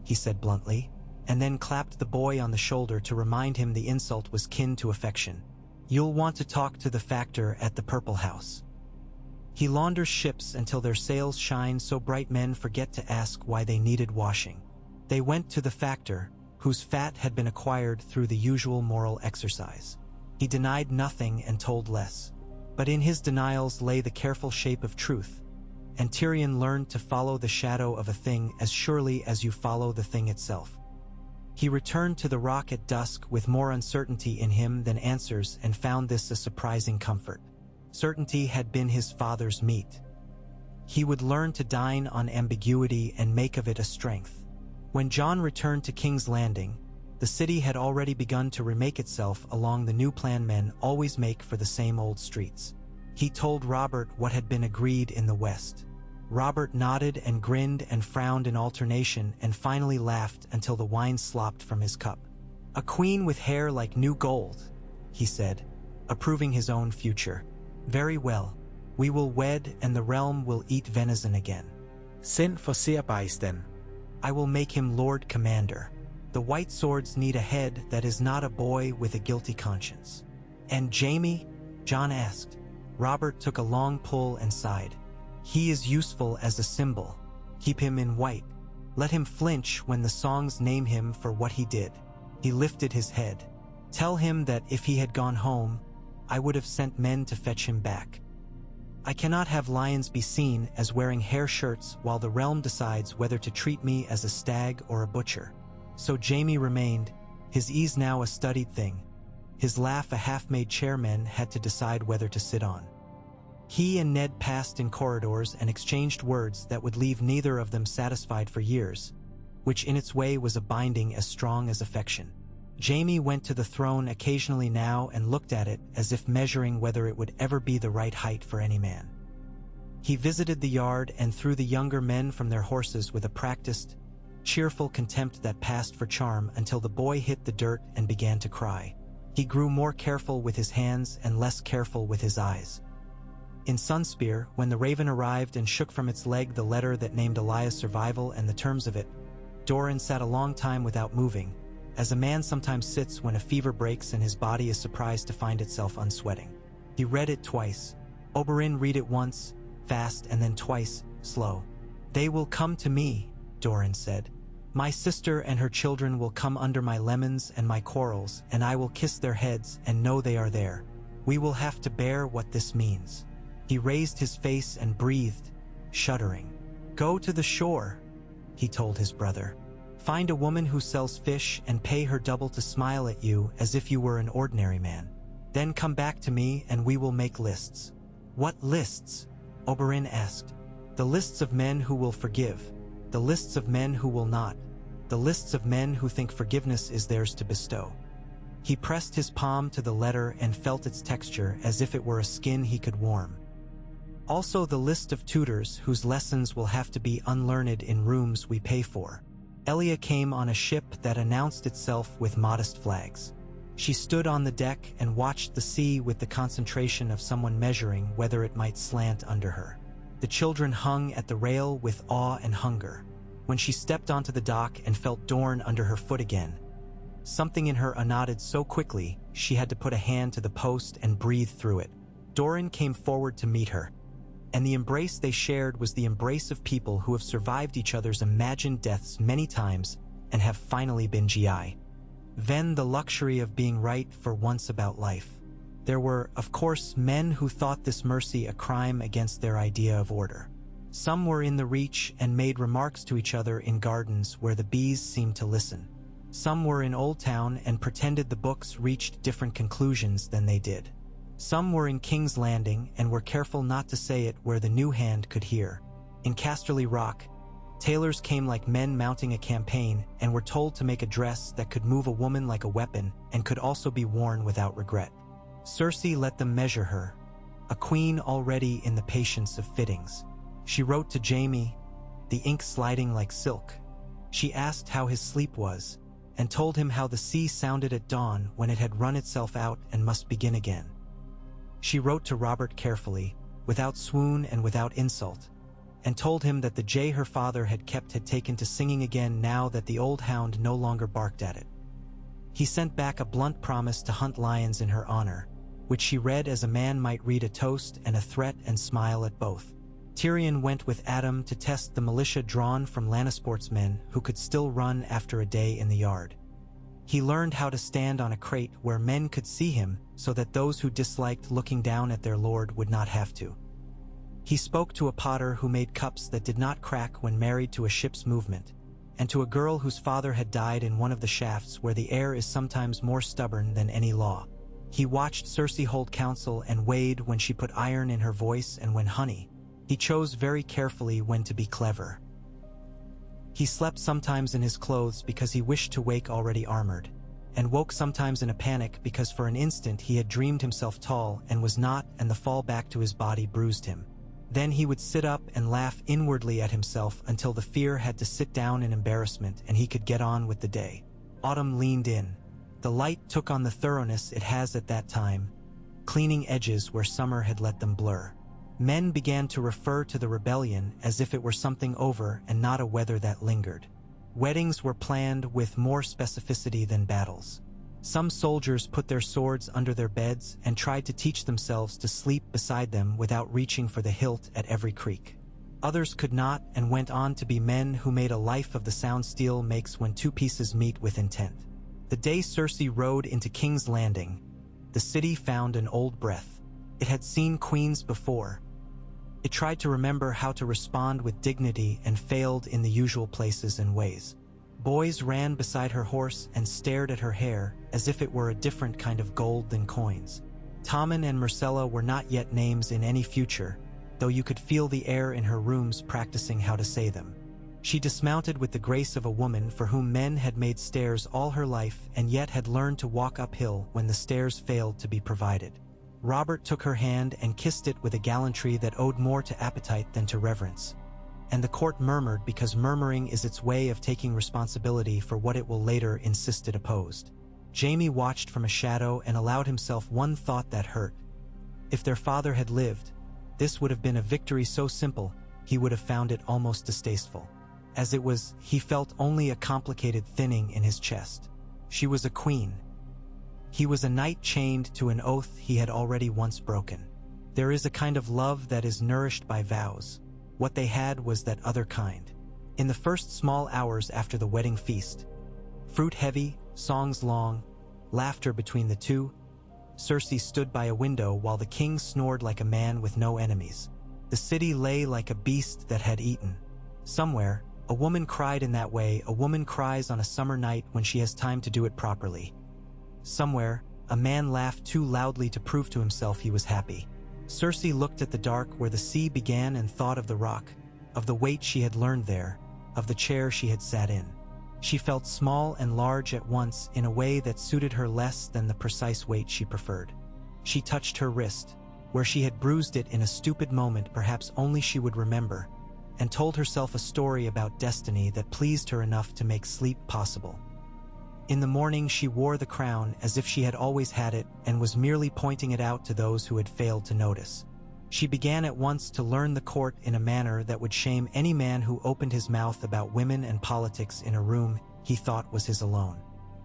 S1: he said bluntly, and then clapped the boy on the shoulder to remind him the insult was kin to affection. "You'll want to talk to the factor at the Purple House. He launders ships until their sails shine so bright men forget to ask why they needed washing." They went to the factor, whose fat had been acquired through the usual moral exercise. He denied nothing and told less. But in his denials lay the careful shape of truth, and Tyrion learned to follow the shadow of a thing as surely as you follow the thing itself. He returned to the rock at dusk with more uncertainty in him than answers and found this a surprising comfort. Certainty had been his father's meat. He would learn to dine on ambiguity and make of it a strength. When Jon returned to King's Landing, the city had already begun to remake itself along the new plan men always make for the same old streets. He told Robert what had been agreed in the West. Robert nodded and grinned and frowned in alternation and finally laughed until the wine slopped from his cup. "A queen with hair like new gold," he said, approving his own future. "Very well. We will wed and the realm will eat venison again."
S2: Send for Seerbeisten.
S1: "I will make him Lord Commander. The White Swords need a head that is not a boy with a guilty conscience." "And Jaime?" Jon asked. Robert took a long pull and sighed. He is useful as a symbol. Keep him in white. Let him flinch when the songs name him for what he did. He lifted his head. Tell him that if he had gone home, I would have sent men to fetch him back. I cannot have lions be seen as wearing hair shirts while the realm decides whether to treat me as a stag or a butcher. So Jaime remained, his ease now a studied thing, his laugh a half-made chair men had to decide whether to sit on. He and Ned passed in corridors and exchanged words that would leave neither of them satisfied for years, which in its way was a binding as strong as affection. Jaime went to the throne occasionally now and looked at it as if measuring whether it would ever be the right height for any man. He visited the yard and threw the younger men from their horses with a practiced, cheerful contempt that passed for charm until the boy hit the dirt and began to cry. He grew more careful with his hands and less careful with his eyes. In Sunspear, when the raven arrived and shook from its leg the letter that named Elias' survival and the terms of it, Doran sat a long time without moving, as a man sometimes sits when a fever breaks and his body is surprised to find itself unsweating. He read it twice. Oberyn read it once, fast, and then twice, slow. "They will come to me," Doran said. "My sister and her children will come under my lemons and my quarrels, and I will kiss their heads and know they are there. We will have to bear what this means." He raised his face and breathed, shuddering. "Go to the shore," he told his brother. "Find a woman who sells fish and pay her double to smile at you as if you were an ordinary man. Then come back to me and we will make lists." "What lists?" Oberyn asked. "The lists of men who will forgive, the lists of men who will not, the lists of men who think forgiveness is theirs to bestow." He pressed his palm to the letter and felt its texture as if it were a skin he could warm. "Also the list of tutors whose lessons will have to be unlearned in rooms we pay for." Elia came on a ship that announced itself with modest flags. She stood on the deck and watched the sea with the concentration of someone measuring whether it might slant under her. The children hung at the rail with awe and hunger. When she stepped onto the dock and felt Dorne under her foot again, something in her unknotted so quickly she had to put a hand to the post and breathe through it. Doran came forward to meet her, and the embrace they shared was the embrace of people who have survived each other's imagined deaths many times and have finally been GI. Then the luxury of being right for once about life. There were, of course, men who thought this mercy a crime against their idea of order. Some were in the reach and made remarks to each other in gardens where the bees seemed to listen. Some were in Old Town and pretended the books reached different conclusions than they did. Some were in King's Landing and were careful not to say it where the new hand could hear. In Casterly Rock, tailors came like men mounting a campaign and were told to make a dress that could move a woman like a weapon and could also be worn without regret. Cersei let them measure her, a queen already in the patience of fittings. She wrote to Jaime, the ink sliding like silk. She asked how his sleep was, and told him how the sea sounded at dawn when it had run itself out and must begin again. She wrote to Robert carefully, without swoon and without insult, and told him that the jay her father had kept had taken to singing again now that the old hound no longer barked at it. He sent back a blunt promise to hunt lions in her honor, which she read as a man might read a toast and a threat and smile at both. Tyrion went with Adam to test the militia drawn from Lannisport's men who could still run after a day in the yard. He learned how to stand on a crate where men could see him so that those who disliked looking down at their lord would not have to. He spoke to a potter who made cups that did not crack when married to a ship's movement, and to a girl whose father had died in one of the shafts where the air is sometimes more stubborn than any law. He watched Cersei hold counsel and weighed when she put iron in her voice and when honey. He chose very carefully when to be clever. He slept sometimes in his clothes because he wished to wake already armored, and woke sometimes in a panic because for an instant he had dreamed himself tall and was not, and the fall back to his body bruised him. Then he would sit up and laugh inwardly at himself until the fear had to sit down in embarrassment and he could get on with the day. Autumn leaned in. The light took on the thoroughness it has at that time, cleaning edges where summer had let them blur. Men began to refer to the rebellion as if it were something over and not a weather that lingered. Weddings were planned with more specificity than battles. Some soldiers put their swords under their beds and tried to teach themselves to sleep beside them without reaching for the hilt at every creak. Others could not and went on to be men who made a life of the sound steel makes when two pieces meet with intent. The day Cersei rode into King's Landing, the city found an old breath. It had seen queens before. It tried to remember how to respond with dignity and failed in the usual places and ways. Boys ran beside her horse and stared at her hair as if it were a different kind of gold than coins. Tommen and Myrcella were not yet names in any future, though you could feel the air in her rooms practicing how to say them. She dismounted with the grace of a woman for whom men had made stairs all her life and yet had learned to walk uphill when the stairs failed to be provided. Robert took her hand and kissed it with a gallantry that owed more to appetite than to reverence. And the court murmured because murmuring is its way of taking responsibility for what it will later insist it opposed. Jaime watched from a shadow and allowed himself one thought that hurt. If their father had lived, this would have been a victory so simple, he would have found it almost distasteful. As it was, he felt only a complicated thinning in his chest. She was a queen. He was a knight chained to an oath he had already once broken. There is a kind of love that is nourished by vows. What they had was that other kind. In the first small hours after the wedding feast, fruit heavy, songs long, laughter between the two, Cersei stood by a window while the king snored like a man with no enemies. The city lay like a beast that had eaten. Somewhere, a woman cried in that way a woman cries on a summer night when she has time to do it properly. Somewhere, a man laughed too loudly to prove to himself he was happy. Cersei looked at the dark where the sea began and thought of the rock, of the weight she had learned there, of the chair she had sat in. She felt small and large at once in a way that suited her less than the precise weight she preferred. She touched her wrist, where she had bruised it in a stupid moment perhaps only she would remember, and told herself a story about destiny that pleased her enough to make sleep possible. In the morning she wore the crown as if she had always had it and was merely pointing it out to those who had failed to notice. She began at once to learn the court in a manner that would shame any man who opened his mouth about women and politics in a room he thought was his alone.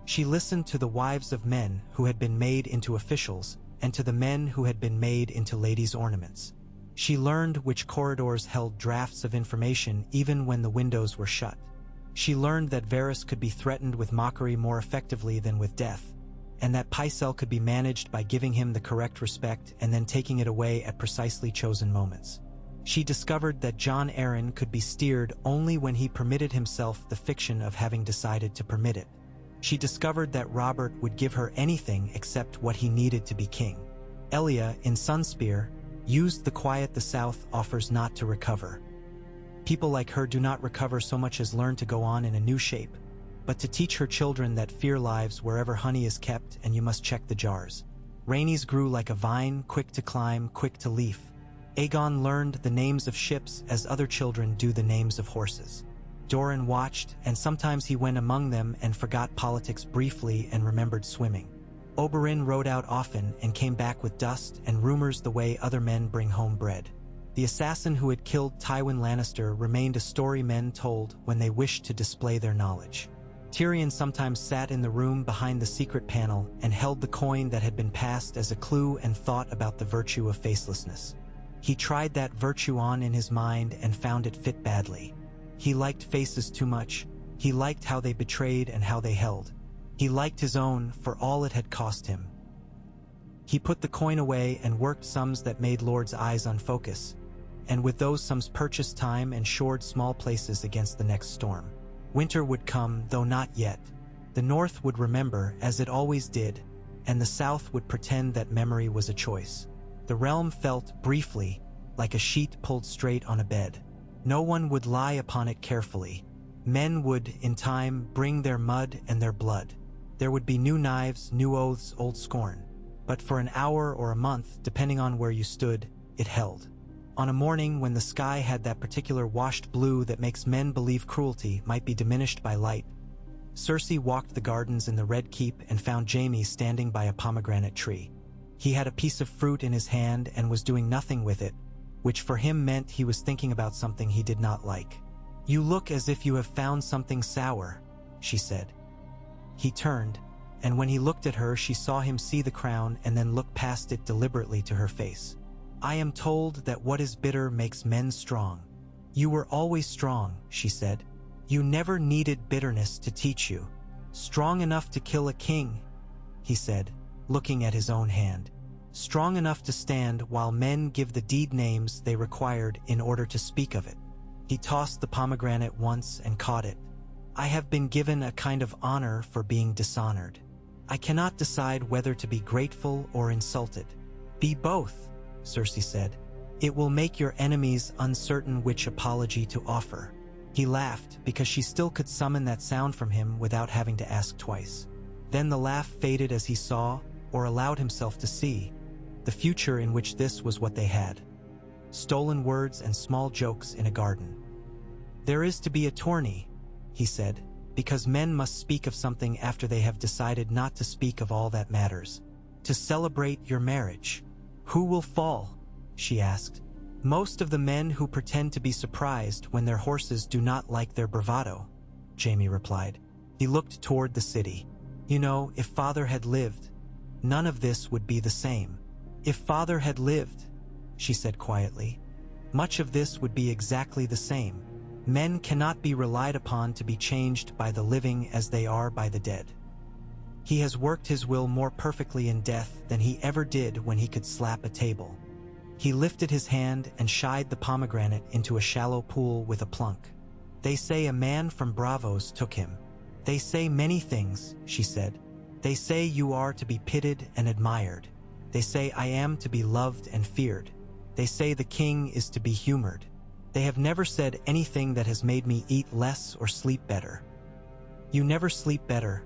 S1: She listened to the wives of men who had been made into officials and to the men who had been made into ladies' ornaments. She learned which corridors held drafts of information even when the windows were shut. She learned that Varys could be threatened with mockery more effectively than with death, and that Pycelle could be managed by giving him the correct respect and then taking it away at precisely chosen moments. She discovered that Jon Arryn could be steered only when he permitted himself the fiction of having decided to permit it. She discovered that Robert would give her anything except what he needed to be king. Elia, in Sunspear, used the quiet the South offers not to recover. People like her do not recover so much as learn to go on in a new shape, but to teach her children that fear lives wherever honey is kept and you must check the jars. Rhaenys grew like a vine, quick to climb, quick to leaf. Aegon learned the names of ships as other children do the names of horses. Doran watched, and sometimes he went among them and forgot politics briefly and remembered swimming. Oberyn rode out often and came back with dust and rumors the way other men bring home bread. The assassin who had killed Tywin Lannister remained a story men told when they wished to display their knowledge. Tyrion sometimes sat in the room behind the secret panel and held the coin that had been passed as a clue and thought about the virtue of facelessness. He tried that virtue on in his mind and found it fit badly. He liked faces too much. He liked how they betrayed and how they held. He liked his own for all it had cost him. He put the coin away and worked sums that made lords' eyes unfocus, and with those sums purchased time and shored small places against the next storm. Winter would come, though not yet. The North would remember, as it always did, and the South would pretend that memory was a choice. The realm felt, briefly, like a sheet pulled straight on a bed. No one would lie upon it carefully. Men would, in time, bring their mud and their blood. There would be new knives, new oaths, old scorn. But for an hour or a month, depending on where you stood, it held. On a morning when the sky had that particular washed blue that makes men believe cruelty might be diminished by light, Cersei walked the gardens in the Red Keep and found Jaime standing by a pomegranate tree. He had a piece of fruit in his hand and was doing nothing with it, which for him meant he was thinking about something he did not like. "You look as if you have found something sour," she said. He turned, and when he looked at her she saw him see the crown and then look past it deliberately to her face. "I am told that what is bitter makes men strong." You were always strong, she said. You never needed bitterness to teach you. Strong enough to kill a king, he said, looking at his own hand. Strong enough to stand while men give the deed names they required in order to speak of it. He tossed the pomegranate once and caught it. I have been given a kind of honor for being dishonored. I cannot decide whether to be grateful or insulted. Be both, Cersei said. It will make your enemies uncertain which apology to offer. He laughed because she still could summon that sound from him without having to ask twice. Then the laugh faded as he saw, or allowed himself to see, the future in which this was what they had. Stolen words and small jokes in a garden. There is to be a tourney, he said, because men must speak of something after they have decided not to speak of all that matters. To celebrate your marriage. Who will fall? She asked. Most of the men who pretend to be surprised when their horses do not like their bravado, Jaime replied. He looked toward the city. You know, if Father had lived, none of this would be the same. If Father had lived, she said quietly, much of this would be exactly the same. Men cannot be relied upon to be changed by the living as they are by the dead. He has worked his will more perfectly in death than he ever did when he could slap a table. He lifted his hand and shied the pomegranate into a shallow pool with a plunk. They say a man from Bravos took him. They say many things, she said. They say you are to be pitied and admired. They say I am to be loved and feared. They say the king is to be humored. They have never said anything that has made me eat less or sleep better. You never sleep better,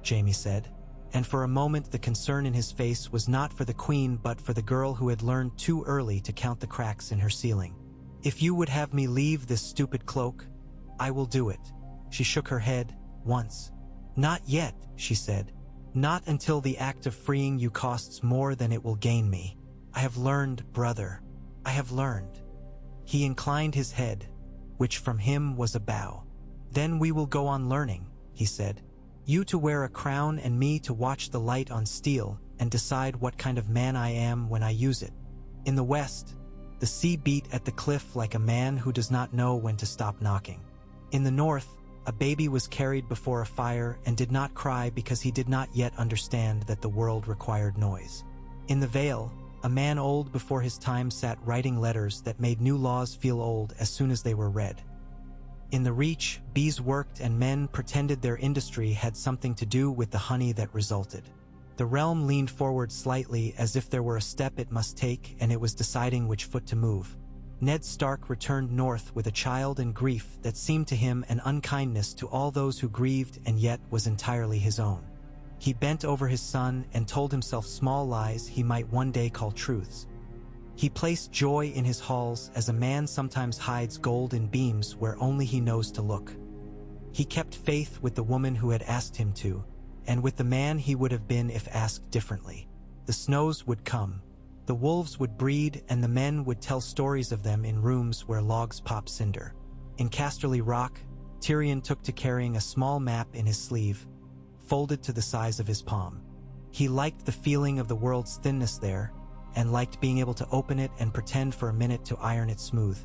S1: Jaime said, and for a moment the concern in his face was not for the queen but for the girl who had learned too early to count the cracks in her ceiling. If you would have me leave this stupid cloak, I will do it. She shook her head, once. Not yet, she said. Not until the act of freeing you costs more than it will gain me. I have learned, brother. I have learned. He inclined his head, which from him was a bow. Then we will go on learning, he said. You to wear a crown and me to watch the light on steel and decide what kind of man I am when I use it. In the west, the sea beat at the cliff like a man who does not know when to stop knocking. In the north, a baby was carried before a fire and did not cry because he did not yet understand that the world required noise. In the Vale, a man old before his time sat writing letters that made new laws feel old as soon as they were read. In the Reach, bees worked and men pretended their industry had something to do with the honey that resulted. The realm leaned forward slightly as if there were a step it must take and it was deciding which foot to move. Ned Stark returned north with a child and grief that seemed to him an unkindness to all those who grieved and yet was entirely his own. He bent over his son and told himself small lies he might one day call truths. He placed joy in his halls as a man sometimes hides gold in beams where only he knows to look. He kept faith with the woman who had asked him to, and with the man he would have been if asked differently. The snows would come, the wolves would breed, and the men would tell stories of them in rooms where logs pop cinder. In Casterly Rock, Tyrion took to carrying a small map in his sleeve, folded to the size of his palm. He liked the feeling of the world's thinness there, and liked being able to open it and pretend for a minute to iron it smooth.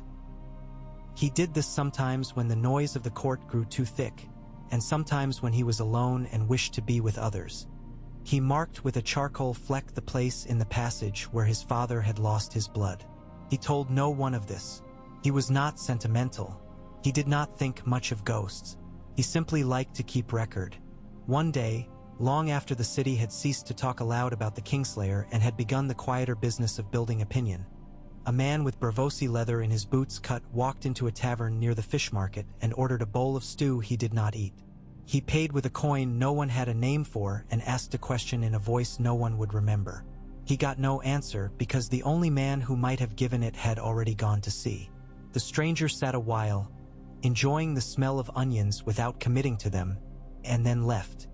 S1: He did this sometimes when the noise of the court grew too thick, and sometimes when he was alone and wished to be with others. He marked with a charcoal fleck the place in the passage where his father had lost his blood. He told no one of this. He was not sentimental. He did not think much of ghosts. He simply liked to keep record. One day, long after the city had ceased to talk aloud about the Kingslayer and had begun the quieter business of building opinion, a man with Bravosi leather in his boots cut walked into a tavern near the fish market and ordered a bowl of stew he did not eat. He paid with a coin no one had a name for and asked a question in a voice no one would remember. He got no answer because the only man who might have given it had already gone to sea. The stranger sat a while, enjoying the smell of onions without committing to them, and then left.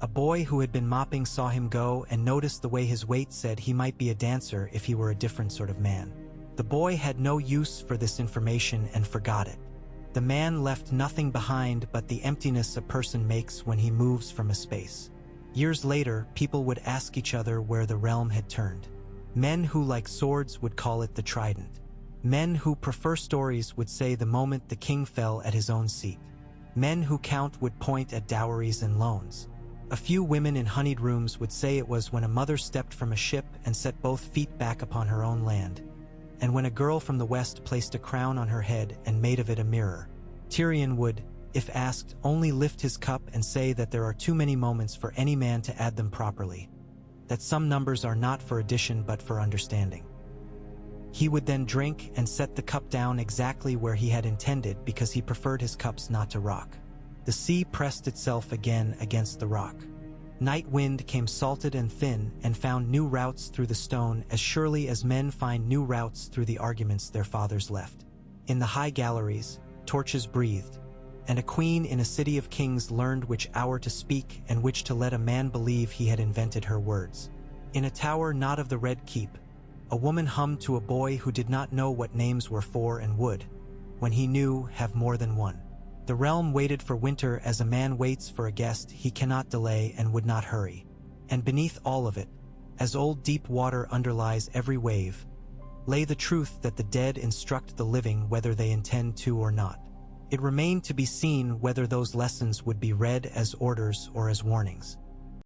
S1: A boy who had been mopping saw him go and noticed the way his weight said he might be a dancer if he were a different sort of man. The boy had no use for this information and forgot it. The man left nothing behind but the emptiness a person makes when he moves from a space. Years later, people would ask each other where the realm had turned. Men who like swords would call it the trident. Men who prefer stories would say the moment the king fell at his own seat. Men who count would point at dowries and loans. A few women in honeyed rooms would say it was when a mother stepped from a ship and set both feet back upon her own land, and when a girl from the west placed a crown on her head and made of it a mirror. Tyrion would, if asked, only lift his cup and say that there are too many moments for any man to add them properly, that some numbers are not for addition but for understanding. He would then drink and set the cup down exactly where he had intended because he preferred his cups not to rock. The sea pressed itself again against the rock. Night wind came salted and thin and found new routes through the stone as surely as men find new routes through the arguments their fathers left. In the high galleries, torches breathed, and a queen in a city of kings learned which hour to speak and which to let a man believe he had invented her words. In a tower not of the Red Keep, a woman hummed to a boy who did not know what names were for and would, when he knew, have more than one. The realm waited for winter as a man waits for a guest he cannot delay and would not hurry. And beneath all of it, as old deep water underlies every wave, lay the truth that the dead instruct the living whether they intend to or not. It remained to be seen whether those lessons would be read as orders or as warnings.